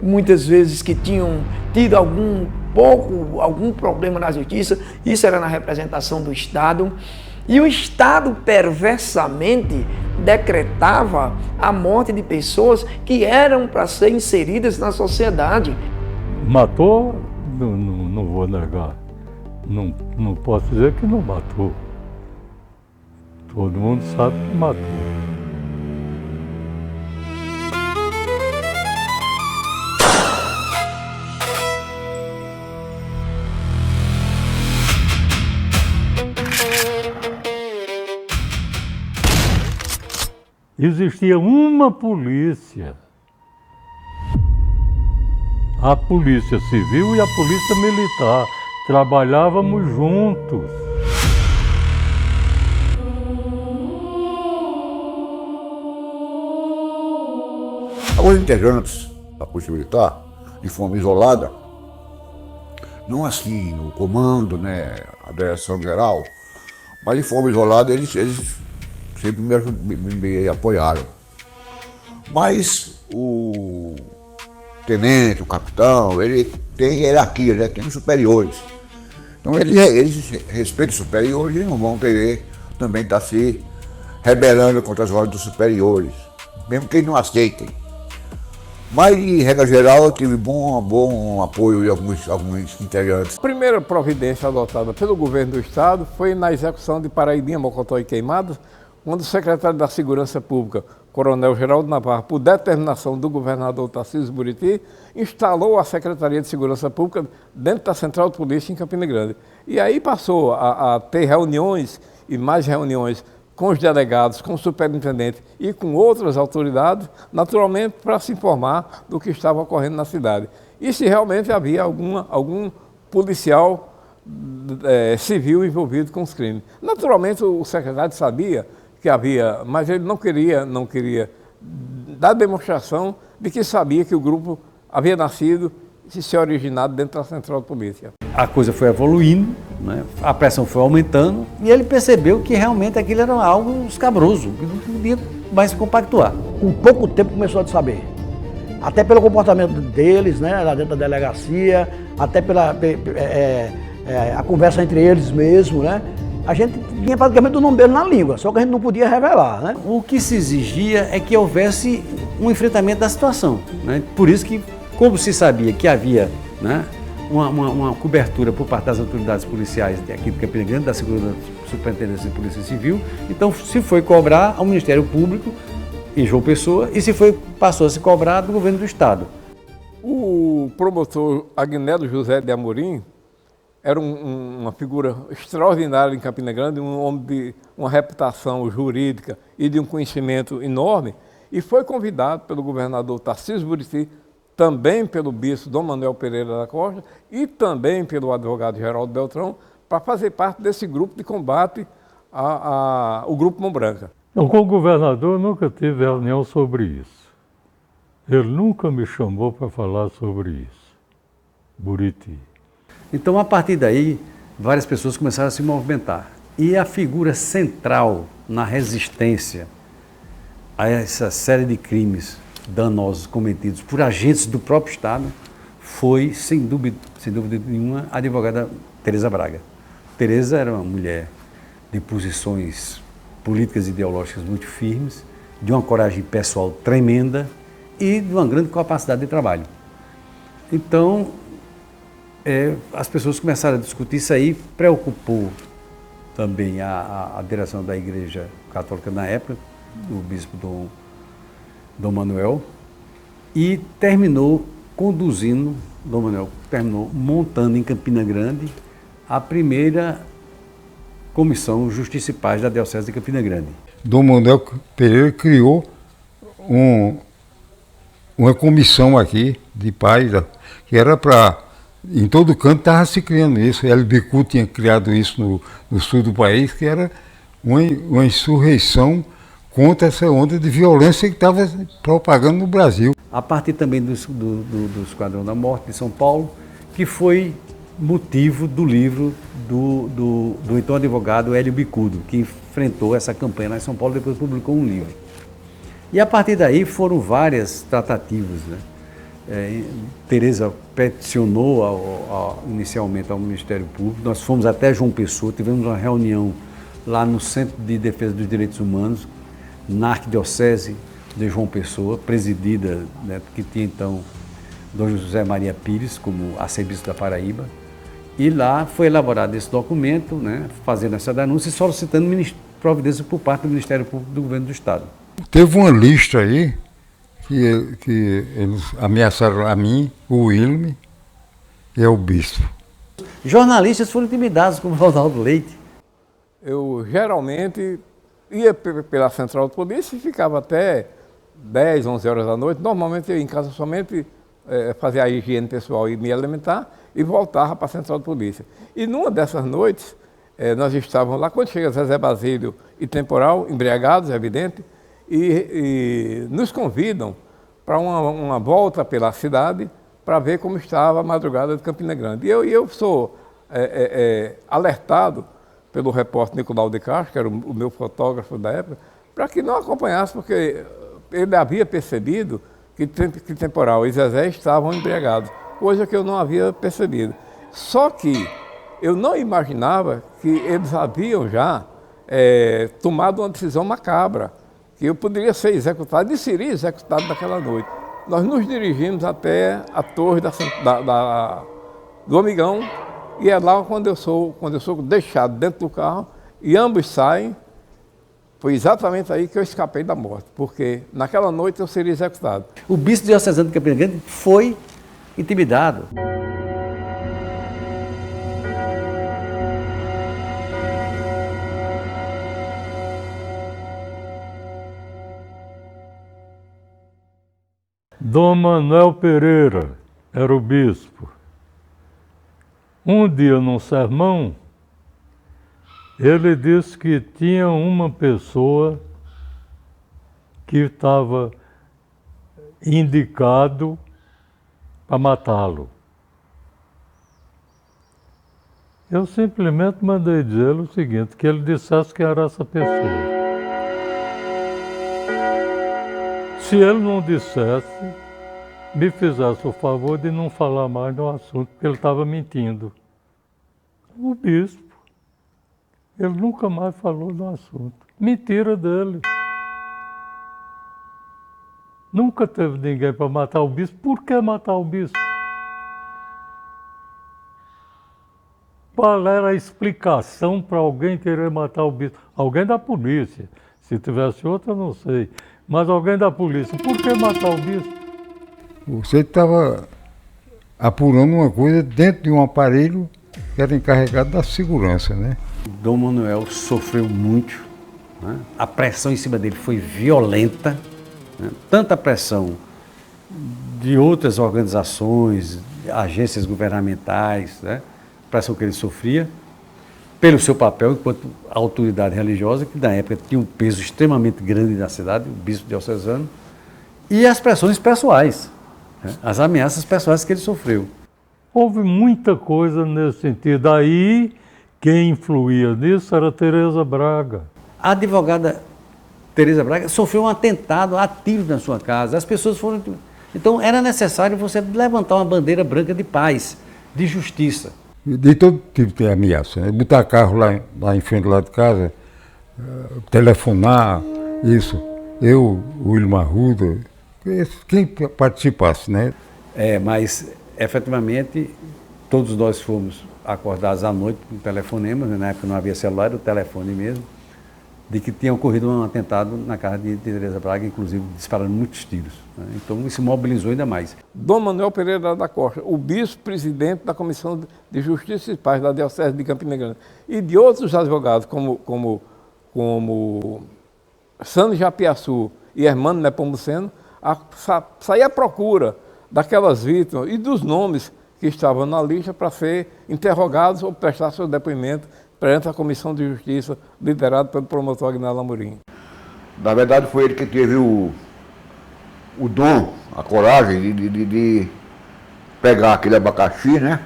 muitas vezes que tinham tido algum problema na justiça, isso era na representação do Estado. E o Estado perversamente decretava a morte de pessoas que eram para ser inseridas na sociedade. Matou? Não vou negar. Não posso dizer que não matou. Todo mundo sabe que matou. Existia uma polícia, a Polícia Civil e a Polícia Militar, trabalhávamos juntos. Alguns integrantes da Polícia Militar, de forma isolada, não assim o comando, né, a direção geral, mas de forma isolada eles sempre me apoiaram. Mas o tenente, o capitão, ele tem hierarquia, né? Tem os superiores. Então eles respeitam os superiores e não vão querer também estar se rebelando contra as ordens dos superiores, mesmo que eles não aceitem. Mas, de regra geral, eu tive bom apoio de alguns integrantes. A primeira providência adotada pelo governo do Estado foi na execução de Paraibinha, Mocotó e Queimadas, quando o secretário da Segurança Pública, Coronel Geraldo Navarro, por determinação do governador Tarcísio Buriti, instalou a Secretaria de Segurança Pública dentro da Central de Polícia em Campina Grande. E aí passou a ter reuniões e mais reuniões com os delegados, com o superintendente e com outras autoridades, naturalmente para se informar do que estava ocorrendo na cidade. E se realmente havia algum policial civil envolvido com os crimes. Naturalmente o secretário sabia que havia, mas ele não queria dar demonstração de que sabia que o grupo havia nascido e se originado dentro da Central de Polícia. A coisa foi evoluindo, né? A pressão foi aumentando e ele percebeu que realmente aquilo era algo escabroso, que não podia mais compactuar. Com pouco tempo começou a saber. Até pelo comportamento deles, né, lá dentro da delegacia, até pela a conversa entre eles mesmo, né? A gente tinha praticamente o nome dele na língua, só que a gente não podia revelar, né? O que se exigia é que houvesse um enfrentamento da situação, né? Por isso que, como se sabia que havia, né, uma cobertura por parte das autoridades policiais aqui de Campina Grande, da Segunda Superintendência de Polícia Civil, então se foi cobrar ao Ministério Público em João Pessoa e passou a se cobrar do governo do Estado. O promotor Agnello José de Amorim era uma figura extraordinária em Campina Grande, um homem de uma reputação jurídica e de um conhecimento enorme, e foi convidado pelo governador Tarcísio Buriti, também pelo bispo Dom Manuel Pereira da Costa e também pelo advogado Geraldo Beltrão, para fazer parte desse grupo de combate ao Grupo Mão Branca. Então, com o governador, nunca tive reunião sobre isso. Ele nunca me chamou para falar sobre isso. Buriti. Então, a partir daí, várias pessoas começaram a se movimentar. E a figura central na resistência a essa série de crimes danosos cometidos por agentes do próprio Estado foi, sem dúvida nenhuma, a advogada Tereza Braga. Tereza era uma mulher de posições políticas e ideológicas muito firmes, de uma coragem pessoal tremenda e de uma grande capacidade de trabalho. Então, as pessoas começaram a discutir isso aí, preocupou também a direção da Igreja Católica na época, o bispo Dom Manuel, e terminou conduzindo, Dom Manuel terminou montando em Campina Grande a primeira comissão Justiça e Paz da Diocese de Campina Grande. Dom Manuel Pereira criou uma comissão aqui de paz, que era para... Em todo canto estava se criando isso. El Bicu tinha criado isso no sul do país, que era uma insurreição contra essa onda de violência que estava propagando no Brasil. A partir também do Esquadrão da Morte de São Paulo, que foi motivo do livro do então advogado Hélio Bicudo, que enfrentou essa campanha lá em São Paulo, depois publicou um livro. E a partir daí foram várias tratativas, né? Tereza peticionou inicialmente ao Ministério Público, nós fomos até João Pessoa, tivemos uma reunião lá no Centro de Defesa dos Direitos Humanos, na Arquidiocese de João Pessoa, presidida, né, que tinha então Dom José Maria Pires como arcebispo da Paraíba, e lá foi elaborado esse documento, né, fazendo essa denúncia e solicitando providência por parte do Ministério Público do Governo do Estado. Teve uma lista aí que eles ameaçaram a mim, o Wilme e o bispo. Jornalistas foram intimidados como Ronaldo Leite. Eu geralmente ia pela central de polícia e ficava até 10, 11 horas da noite. Normalmente eu ia em casa somente fazia a higiene pessoal e me alimentar e voltava para a central de polícia. E numa dessas noites, nós estávamos lá, quando chega Zezé Basílio e Temporal, embriagados, é evidente, e nos convidam para uma volta pela cidade para ver como estava a madrugada de Campina Grande. E eu sou alertado pelo repórter Nicolau de Castro, que era o meu fotógrafo da época, para que não acompanhasse, porque ele havia percebido que Temporal e Zezé estavam embriagados, coisa que eu não havia percebido. Só que eu não imaginava que eles haviam já tomado uma decisão macabra, que eu poderia ser executado e seria executado naquela noite. Nós nos dirigimos até a torre do Amigão, e é lá quando eu sou deixado dentro do carro, e ambos saem. Foi exatamente aí que eu escapei da morte, porque naquela noite eu seria executado. O bispo diocesano de Campina Grande foi intimidado. Dom Manuel Pereira era o bispo. Um dia, num sermão, ele disse que tinha uma pessoa que estava indicado para matá-lo. Eu simplesmente mandei dizer o seguinte, que ele dissesse que era essa pessoa. Se ele não dissesse, me fizesse o favor de não falar mais no assunto, porque ele estava mentindo. O bispo. Ele nunca mais falou do assunto. Mentira dele. Nunca teve ninguém para matar o bispo. Por que matar o bispo? Qual era a explicação para alguém querer matar o bispo? Alguém da polícia. Se tivesse outra, não sei. Mas alguém da polícia. Por que matar o bispo? Você estava apurando uma coisa dentro de um aparelho que era encarregado da segurança, né? Dom Manuel sofreu muito, né? A pressão em cima dele foi violenta, né? Tanta pressão de outras organizações, agências governamentais, né? Pressão que ele sofria, pelo seu papel enquanto autoridade religiosa, que na época tinha um peso extremamente grande na cidade, o bispo diocesano, e as pressões pessoais, né? As ameaças pessoais que ele sofreu. Houve muita coisa nesse sentido. Aí, quem influía nisso era Tereza Braga. A advogada Tereza Braga sofreu um atentado a tiro na sua casa. As pessoas foram... Então, era necessário você levantar uma bandeira branca de paz, de justiça. De todo tipo de ameaça, né? Botar carro lá em frente lá de casa, telefonar, isso. Eu, o Wilmar Arruda, quem participasse, né? Mas, efetivamente, todos nós fomos acordados à noite com telefonemas, né? Na época não havia celular, era o telefone mesmo, de que tinha ocorrido um atentado na casa de Tereza Braga, inclusive disparando muitos tiros, né? Então isso mobilizou ainda mais. Dom Manuel Pereira da Costa, o bispo-presidente da Comissão de Justiça e Paz da Diocese de Campina Grande, e de outros advogados, como Sandro Japiaçu e Hermano Nepomuceno, sair à procura daquelas vítimas e dos nomes que estavam na lista para ser interrogados ou prestar seu depoimento perante a Comissão de Justiça, liderada pelo promotor Aguinaldo Amorim. Na verdade, foi ele que teve o dom, a coragem de pegar aquele abacaxi, né?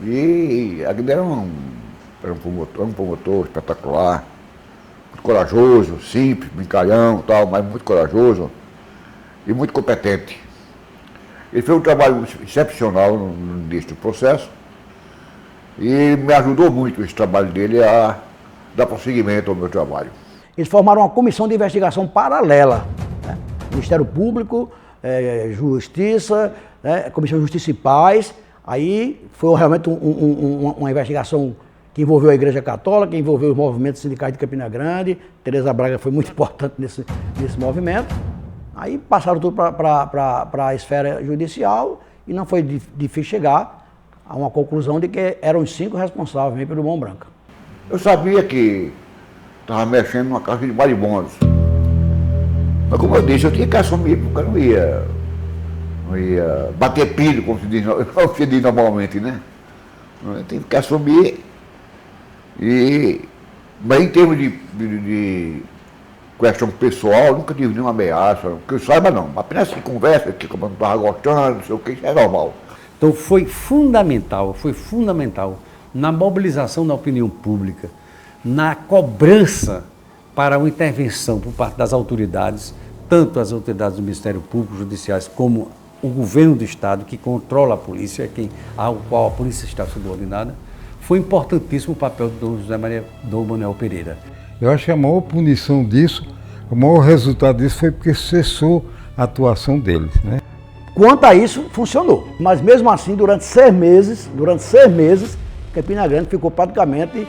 E aquele era um promotor espetacular, muito corajoso, simples, brincalhão e tal, mas muito corajoso e muito competente. Ele fez um trabalho excepcional no início do processo e me ajudou muito esse trabalho dele a dar prosseguimento ao meu trabalho. Eles formaram uma comissão de investigação paralela, né? Ministério Público, Justiça, né? Comissão de Justiça e Paz. Aí foi realmente uma investigação que envolveu a Igreja Católica, que envolveu os movimentos sindicais de Campina Grande. Tereza Braga foi muito importante nesse movimento. Aí passaram tudo para a esfera judicial e não foi difícil chegar a uma conclusão de que eram os 5 responsáveis pelo Mão Branca. Eu sabia que estava mexendo numa casa de marimbondos. Mas como eu disse, eu tinha que assumir, porque eu não ia bater pilho, como se diz normalmente, né? Eu tinha que assumir. Mas em termos de questão pessoal, nunca tive nenhuma ameaça, que eu saiba não. Apenas se conversa, que como eu não estava gostando, não sei o que, isso é normal. Então foi fundamental na mobilização da opinião pública, na cobrança para uma intervenção por parte das autoridades, tanto as autoridades do Ministério Público, judiciais, como o governo do Estado, que controla a polícia, ao qual a polícia está subordinada. Foi importantíssimo o papel do Dom Manuel Pereira. Eu acho que a maior punição disso, o maior resultado disso foi porque cessou a atuação deles, né? Quanto a isso, funcionou. Mas mesmo assim, durante 6 meses, Campina Grande ficou praticamente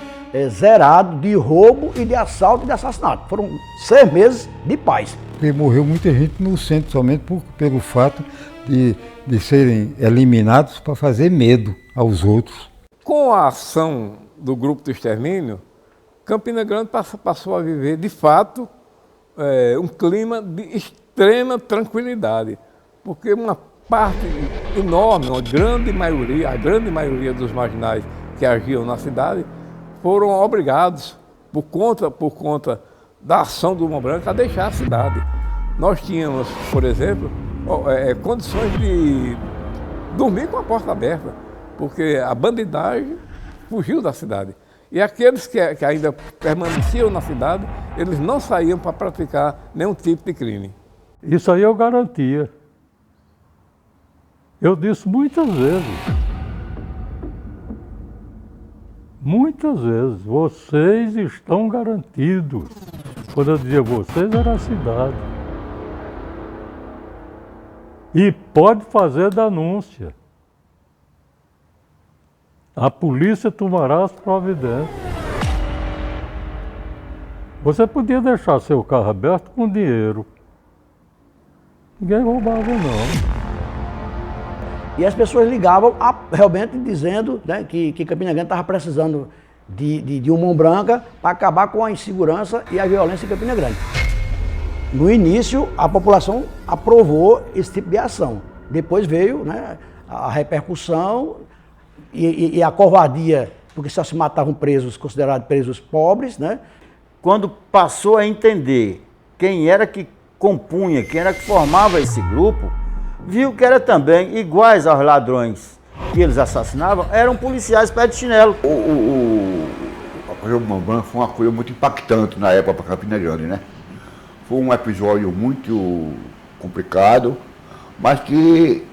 zerado de roubo e de assalto e de assassinato. Foram 6 meses de paz. Porque morreu muita gente no centro, somente pelo fato de serem eliminados para fazer medo aos outros. Com a ação do grupo do extermínio, Campina Grande passou a viver, de fato, um clima de extrema tranquilidade, porque uma parte enorme, a grande maioria dos marginais que agiam na cidade foram obrigados, por conta da ação do Mão Branca, a deixar a cidade. Nós tínhamos, por exemplo, condições de dormir com a porta aberta, porque a bandidagem fugiu da cidade. E aqueles que ainda permaneciam na cidade, eles não saíam para praticar nenhum tipo de crime. Isso aí eu garantia. Eu disse muitas vezes. Muitas vezes, vocês estão garantidos. Quando eu dizia vocês, era a cidade. E pode fazer denúncia. A polícia tomará as providências. Você podia deixar seu carro aberto com dinheiro. Ninguém roubava, não. E as pessoas ligavam realmente dizendo, né, que Campina Grande estava precisando de uma mão branca para acabar com a insegurança e a violência em Campina Grande. No início, a população aprovou esse tipo de ação. Depois veio, né, a repercussão e a covardia, porque só se matavam presos, considerados presos pobres, né? Quando passou a entender quem era que compunha, quem era que formava esse grupo, viu que era também iguais aos ladrões que eles assassinavam, eram policiais pé de chinelo. A coisa do Mão Branco foi uma coisa muito impactante na época para Campina Grande, né? Foi um episódio muito complicado, mas que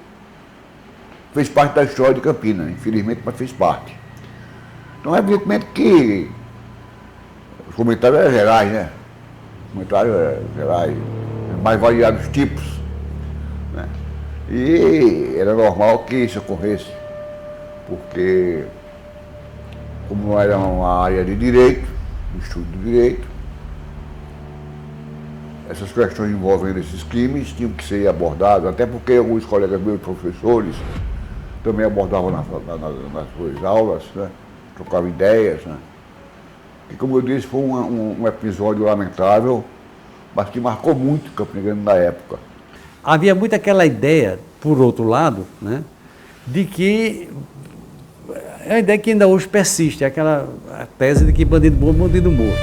fez parte da história de Campina, infelizmente, mas fez parte. Então, evidentemente que os comentários eram gerais, né? Os comentários eram gerais, mais variados tipos, né? E era normal que isso ocorresse, porque como não era uma área de direito, de estudo de direito, essas questões envolvendo esses crimes tinham que ser abordadas, até porque alguns colegas meus professores também abordavam nas suas aulas, né? Trocavam ideias, né? E como eu disse, foi um episódio lamentável, mas que marcou muito Campina Grande na época. Havia muito aquela ideia, por outro lado, né, de que é a ideia que ainda hoje persiste, aquela tese de que bandido bom é bandido morto.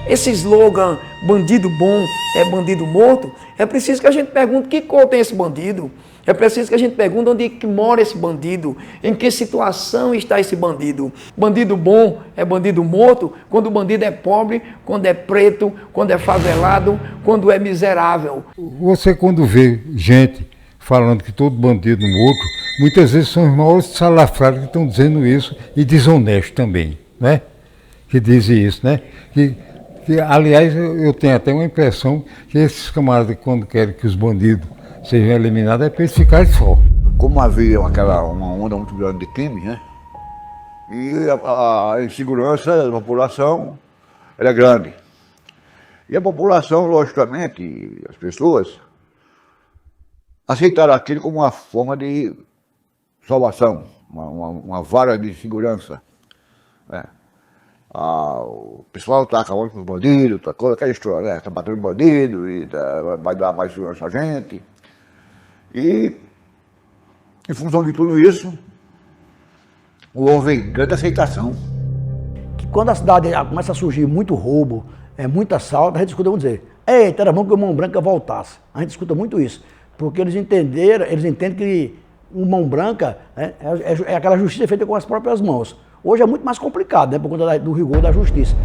Esse slogan, bandido bom é bandido morto, é preciso que a gente pergunte que cor tem esse bandido. É preciso que a gente pergunte onde é que mora esse bandido, em que situação está esse bandido. Bandido bom é bandido morto quando o bandido é pobre, quando é preto, quando é favelado, quando é miserável. Você quando vê gente falando que todo bandido morto, muitas vezes são os maiores salafrários que estão dizendo isso e desonestos também, né? Que dizem isso, né? Que, aliás, eu tenho até uma impressão que esses camaradas, quando querem que os bandidos sejam eliminados, é para eles ficarem só. Como havia uma onda muito grande de crimes, né? E a insegurança da população era grande. E a população, logicamente, as pessoas, aceitaram aquilo como uma forma de salvação, uma vara de segurança, né? O pessoal está acabando com os bandidos, aquela história, né? Está batendo bandido e vai dar mais segurança a gente. E, em função de tudo isso, houve grande aceitação. Que quando a cidade começa a surgir muito roubo, muito assalto, a gente escuta dizer, eita, era bom que o Mão Branca voltasse. A gente escuta muito isso, porque eles entendem que o Mão Branca é aquela justiça feita com as próprias mãos. Hoje é muito mais complicado, né, por conta do rigor da justiça.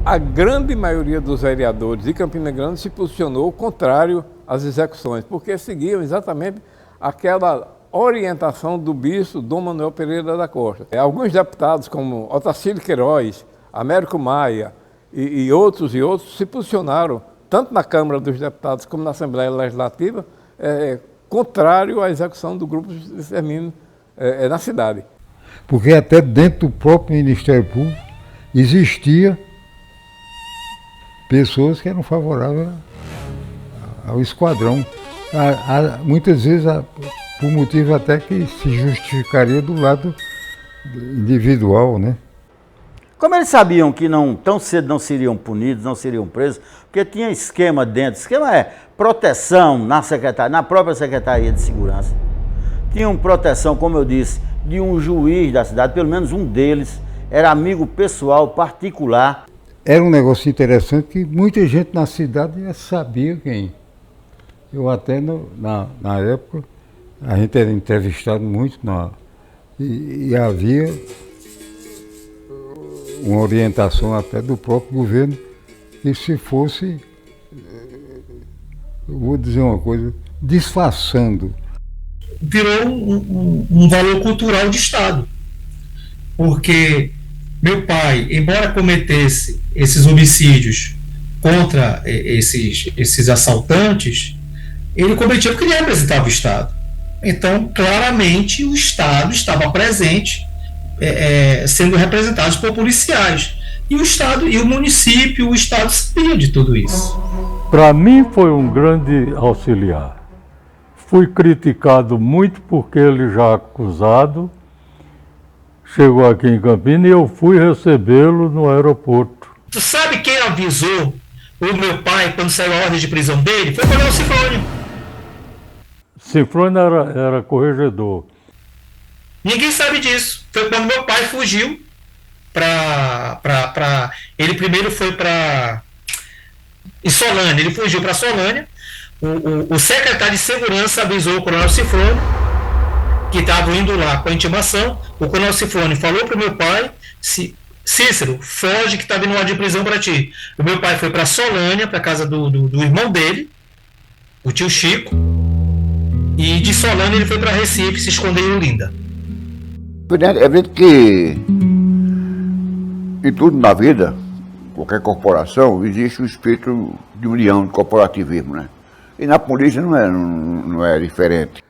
A grande maioria dos vereadores de Campina Grande se posicionou contrário às execuções, porque seguiam exatamente aquela orientação do bispo Dom Manuel Pereira da Costa. Alguns deputados, como Otacílio Queiroz, Américo Maia e outros se posicionaram, tanto na Câmara dos Deputados como na Assembleia Legislativa, contrário à execução do grupo de extermínio na cidade. Porque até dentro do próprio Ministério Público existia pessoas que eram favoráveis ao esquadrão. Muitas vezes, por motivo até que se justificaria do lado individual, né? Como eles sabiam que tão cedo não seriam punidos, não seriam presos, porque tinha esquema dentro. Esquema é proteção na própria Secretaria de Segurança. Tinham proteção, como eu disse, de um juiz da cidade, pelo menos um deles era amigo pessoal, particular. Era um negócio interessante que muita gente na cidade já sabia quem. Eu até, na época, a gente era entrevistado muito e havia uma orientação até do próprio governo que se fosse, eu vou dizer uma coisa, disfarçando. Virou um valor cultural de Estado, porque meu pai, embora cometesse esses homicídios contra esses assaltantes, ele cometia porque ele representava o Estado. Então, claramente, o Estado estava presente, sendo representado por policiais. E o Estado, e o município, o Estado sabia de tudo isso. Para mim foi um grande auxiliar. Fui criticado muito porque ele já acusado chegou aqui em Campinas e eu fui recebê-lo no aeroporto. Tu sabe quem avisou o meu pai quando saiu a ordem de prisão dele? Foi o Coronel Cifrônio. Cifrônio era corregedor. Ninguém sabe disso. Foi quando meu pai fugiu ele primeiro foi para Solânia, ele fugiu para Solânia. O secretário de segurança avisou o Coronel Cifrônio que estava indo lá com a intimação. O Coronel Cifrônio falou para o meu pai: Cícero, foge que está vindo ordem de prisão para ti. O meu pai foi para Solânia, para casa do irmão dele, o tio Chico, e de Solânia ele foi para Recife, se escondeu em Olinda. É evidente que em tudo na vida, qualquer corporação, existe o espírito de união, de corporativismo, né? E na polícia não é diferente.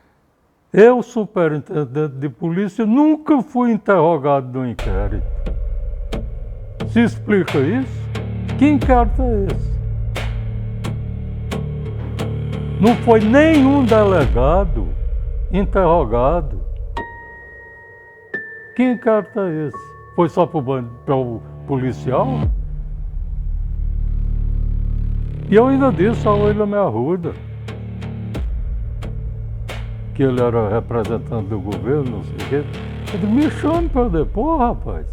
Eu, superintendente de polícia, nunca fui interrogado no inquérito. Se explica isso? Que inquérito é esse? Não foi nenhum delegado interrogado. Que inquérito é esse? Foi só para o policial? E eu ainda disse ao William Arruda que ele era representante do governo, não sei o quê. Ele me chame para depor, rapaz.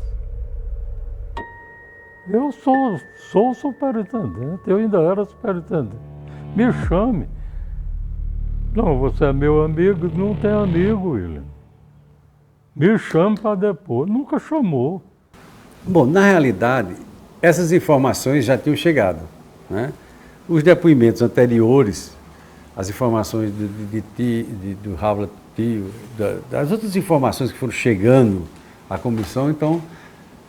Eu sou superintendente, eu ainda era superintendente. Me chame. Não, você é meu amigo, não tem amigo, William. Me chame para depor. Nunca chamou. Bom, na realidade, essas informações já tinham chegado, né? Os depoimentos anteriores, as informações do Raul Tio, das outras informações que foram chegando à comissão, então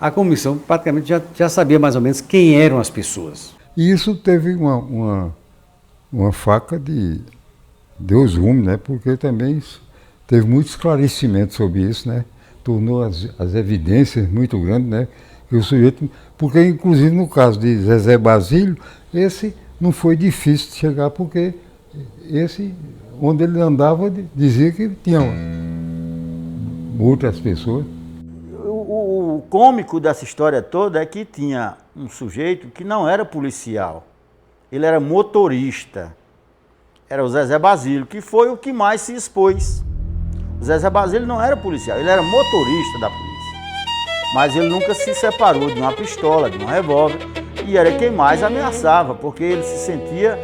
a comissão praticamente já sabia mais ou menos quem eram as pessoas. E isso teve uma faca de Deus rumo, né? Porque também teve muito esclarecimento sobre isso, né? Tornou as evidências muito grandes, né? Que o sujeito, porque inclusive no caso de Zezé Basílio, esse não foi difícil de chegar, porque esse, onde ele andava, dizia que tinha outras pessoas. O cômico dessa história toda é que tinha um sujeito que não era policial, ele era motorista. Era o Zezé Basílio, que foi o que mais se expôs. O Zezé Basílio não era policial, ele era motorista da polícia. Mas ele nunca se separou de uma pistola, de um revólver, e era quem mais ameaçava, porque ele se sentia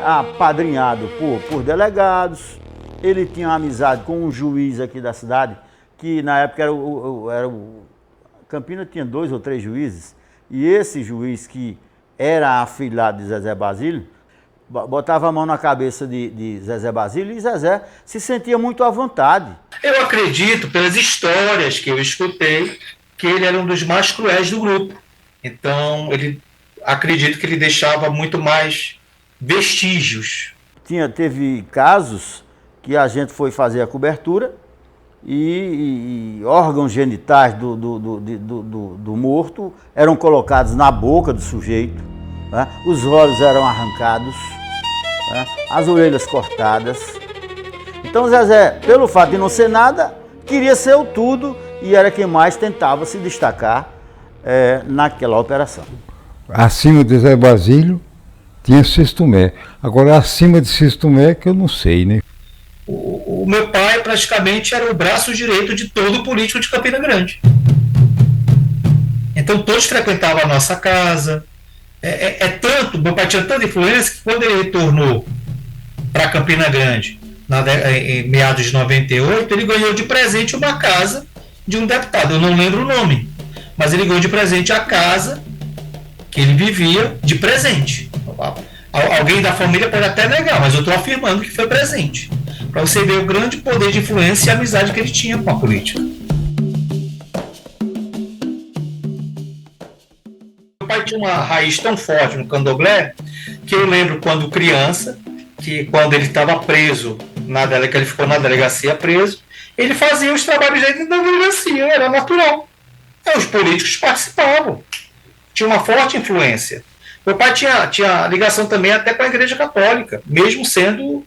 apadrinhado por delegados. Ele tinha uma amizade com um juiz aqui da cidade, que na época era o Campinas tinha 2 ou 3 juízes, e esse juiz que era afilhado de Zezé Basílio, botava a mão na cabeça de Zezé Basílio e Zezé se sentia muito à vontade. Eu acredito, pelas histórias que eu escutei, que ele era um dos mais cruéis do grupo. Então, acredito que ele deixava muito mais vestígios. Teve casos que a gente foi fazer a cobertura e órgãos genitais do morto eram colocados na boca do sujeito, né? Os olhos eram arrancados, né? As orelhas cortadas. Então Zezé, pelo fato de não ser nada, queria ser o tudo e era quem mais tentava se destacar naquela operação. Acima de Zé Basílio tinha Cistomé. Agora acima de Cistomé que eu não sei, né? O meu pai praticamente era o braço direito de todo político de Campina Grande. Então todos frequentavam a nossa casa. Meu pai tinha tanta influência que quando ele retornou para Campina Grande, em meados de 98, ele ganhou de presente uma casa de um deputado. Eu não lembro o nome, mas ele ganhou de presente a casa que ele vivia de presente. Alguém da família pode até negar, mas eu estou afirmando que foi presente. Para você ver o grande poder de influência e amizade que ele tinha com a política. pai tinha uma raiz tão forte no candomblé que eu lembro quando criança, que quando ele estava preso, que ele ficou na delegacia preso, ele fazia os trabalhos dele na delegacia, era natural. Então, os políticos participavam, tinha uma forte influência. Meu pai tinha ligação também até com a Igreja Católica, mesmo sendo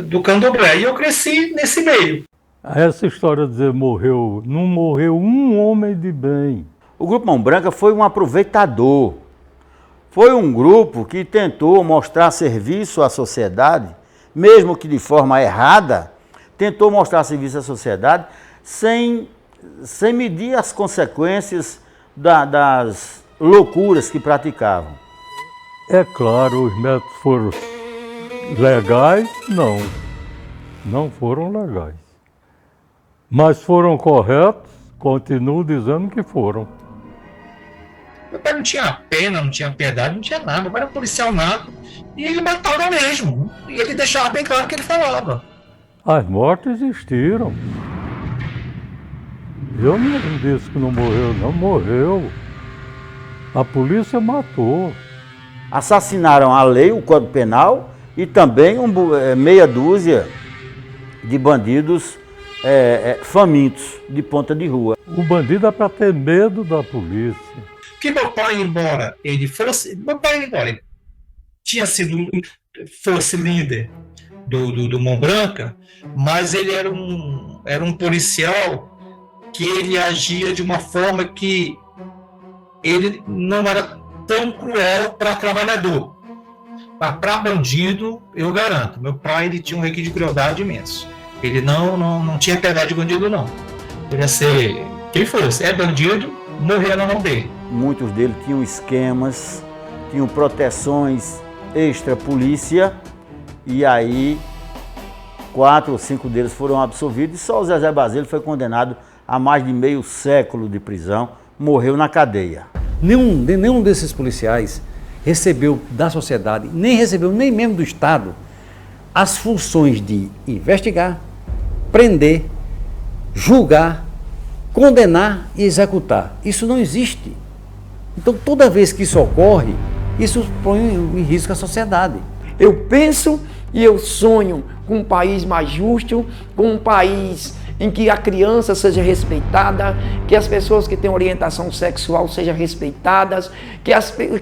do candomblé, e eu cresci nesse meio. Essa história de dizer morreu, não morreu um homem de bem. O Grupo Mão Branca foi um aproveitador. Foi um grupo que tentou mostrar serviço à sociedade, mesmo que de forma errada, tentou mostrar serviço à sociedade sem medir as consequências das loucuras que praticavam. É claro, os métodos foram legais? Não foram legais. Mas foram corretos? Continuo dizendo que foram. Meu pai não tinha pena, não tinha piedade, não tinha nada. Meu pai era policial nato e ele matava mesmo. E ele deixava bem claro o que ele falava. As mortes existiram. Eu não disse que não morreu, não morreu. A polícia matou. Assassinaram a lei, o Código Penal e também meia dúzia de bandidos famintos de ponta de rua. O bandido é para ter medo da polícia. Que meu pai, embora ele fosse fosse líder do Mão Branca, mas ele era um policial que ele agia de uma forma que ele não era tão cruel para trabalhador. Mas para bandido, eu garanto, meu pai ele tinha um requinte de crueldade imenso. Ele não tinha piedade de bandido, não. Ele ia ser quem fosse, é bandido, morrer na mão dele. Muitos deles tinham esquemas, tinham proteções extra-polícia, e aí 4 ou 5 deles foram absolvidos, e só o Zezé Basílio foi condenado a mais de meio século de prisão, morreu na cadeia. Nenhum desses policiais recebeu da sociedade, nem recebeu nem mesmo do Estado, as funções de investigar, prender, julgar, condenar e executar. Isso não existe. Então, toda vez que isso ocorre, isso põe em risco a sociedade. Eu penso e eu sonho com um país mais justo, com um país em que a criança seja respeitada, que as pessoas que têm orientação sexual sejam respeitadas,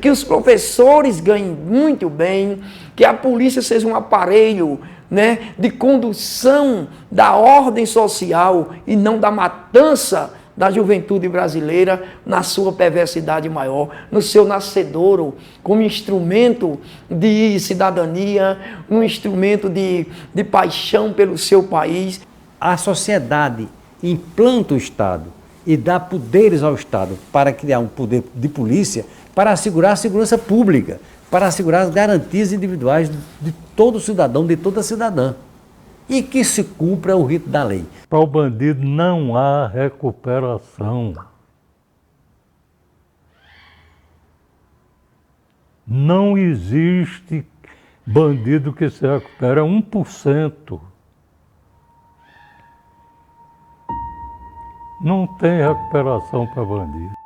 que os professores ganhem muito bem, que a polícia seja um aparelho, né, de condução da ordem social e não da matança da juventude brasileira na sua perversidade maior, no seu nascedouro, como instrumento de cidadania, um instrumento de paixão pelo seu país. A sociedade implanta o Estado e dá poderes ao Estado para criar um poder de polícia para assegurar a segurança pública, para assegurar as garantias individuais de todo cidadão, de toda cidadã. E que se cumpra o rito da lei. Para o bandido não há recuperação. Não existe bandido que se recupera 1%. Não tem recuperação para bandido.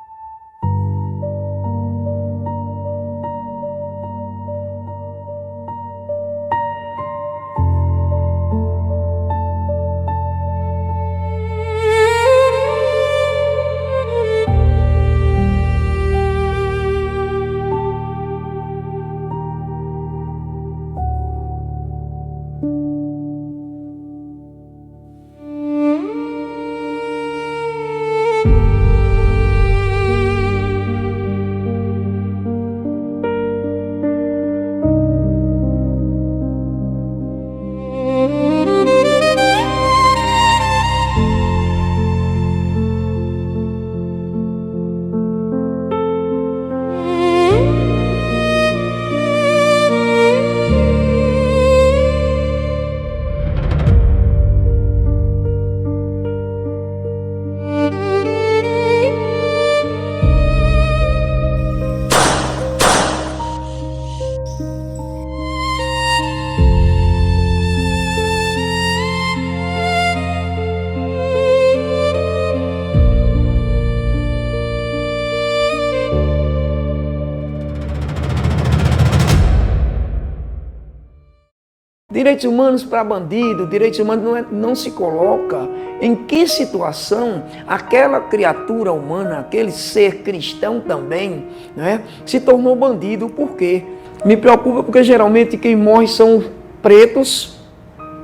Direitos humanos para bandido, direitos humanos não se coloca em que situação aquela criatura humana, aquele ser cristão também, né, se tornou bandido. Por quê? Me preocupa porque geralmente quem morre são pretos,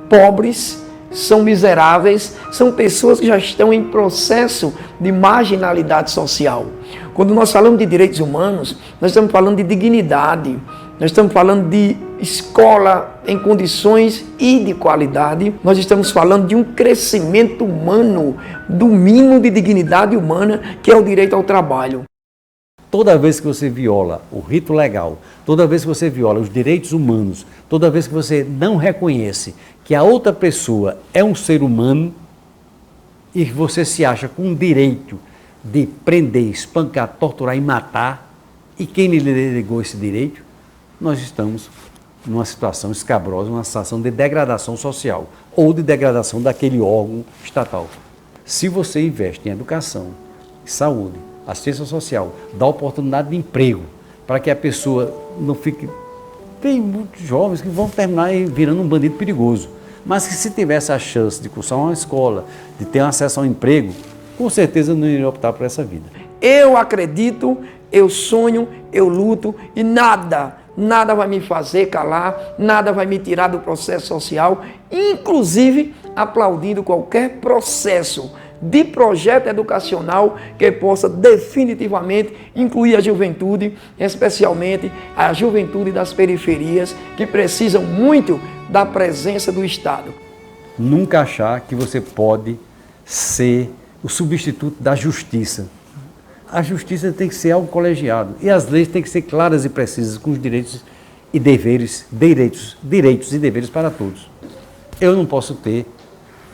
pobres, são miseráveis, são pessoas que já estão em processo de marginalidade social. Quando nós falamos de direitos humanos, nós estamos falando de dignidade, nós estamos falando de escola em condições e de qualidade, nós estamos falando de um crescimento humano, do mínimo de dignidade humana, que é o direito ao trabalho. Toda vez que você viola o rito legal, toda vez que você viola os direitos humanos, toda vez que você não reconhece que a outra pessoa é um ser humano e você se acha com o direito de prender, espancar, torturar e matar, e quem lhe negou esse direito, nós estamos numa situação escabrosa, numa situação de degradação social ou de degradação daquele órgão estatal. Se você investe em educação, saúde, assistência social, dá oportunidade de emprego para que a pessoa não fique... Tem muitos jovens que vão terminar virando um bandido perigoso, mas que se tivesse a chance de cursar uma escola, de ter acesso ao emprego, com certeza não iria optar por essa vida. Eu acredito, eu sonho, eu luto e nada vai me fazer calar, nada vai me tirar do processo social, inclusive aplaudindo qualquer processo de projeto educacional que possa definitivamente incluir a juventude, especialmente a juventude das periferias, que precisam muito da presença do Estado. Nunca achar que você pode ser o substituto da justiça. A justiça tem que ser algo colegiado e as leis têm que ser claras e precisas com os direitos e deveres, direitos e deveres para todos. Eu não posso ter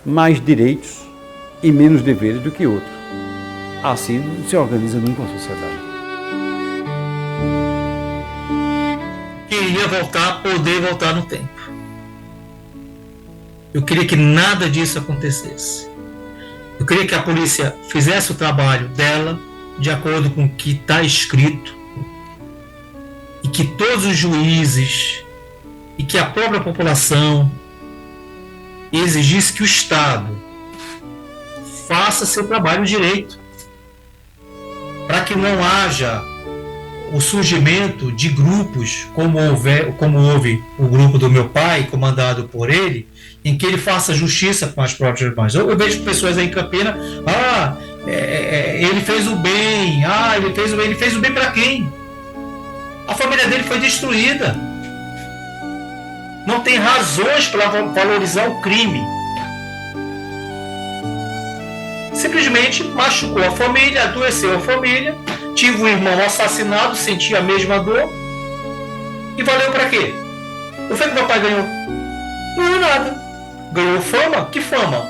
mais direitos e menos deveres do que outro. Assim se organiza nunca a sociedade. Queria poder voltar no tempo. Eu queria que nada disso acontecesse. Eu queria que a polícia fizesse o trabalho dela de acordo com o que está escrito e que todos os juízes e que a própria população exigisse que o Estado faça seu trabalho direito, para que não haja o surgimento de grupos como houve o grupo do meu pai, comandado por ele, em que ele faça justiça com as próprias mãos. Eu vejo pessoas aí em Campina, ele fez o bem, ele fez o bem para quem? A família dele foi destruída. Não tem razões para valorizar o crime. Simplesmente machucou a família, adoeceu a família, tive um irmão assassinado, senti a mesma dor. E valeu para quê? O que meu pai ganhou? Não ganhou nada. Ganhou fama? Que fama?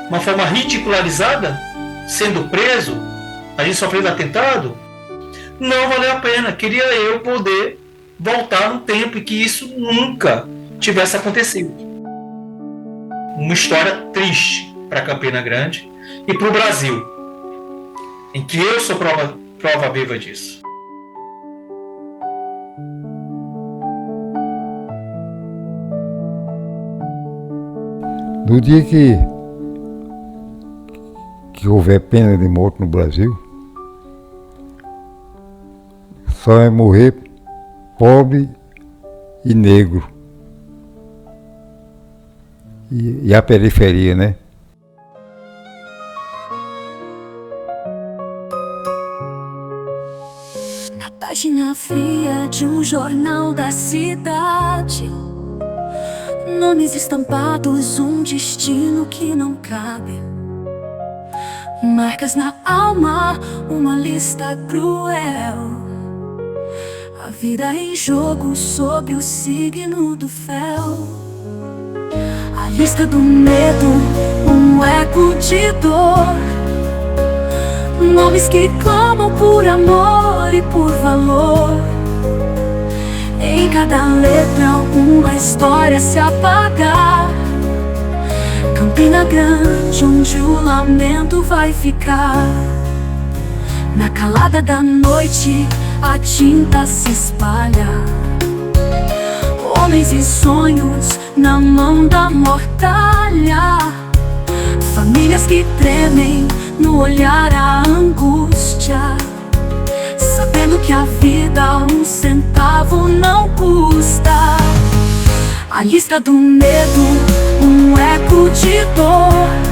Uma fama ridicularizada? Sendo preso? A gente sofrendo atentado? Não valeu a pena. Queria eu poder voltar no tempo e que isso nunca tivesse acontecido. Uma história triste para Campina Grande e para o Brasil, em que eu sou prova viva disso. No dia que houver pena de morte no Brasil, só vai morrer pobre e negro. E a periferia, né? Na página fria de um jornal da cidade, nomes estampados, um destino que não cabe. Marcas na alma, uma lista cruel. A vida em jogo sob o signo do fel. A lista do medo, um eco de dor. Nomes que clamam por amor e por valor. Em cada letra uma história se apagar. Campina Grande, onde o lamento vai ficar. Na calada da noite a tinta se espalha. Homens e sonhos na mão da mortalha. Famílias que tremem, no olhar a angústia, sabendo que a vida um centavo não custa. A lista do medo, um eco de dor,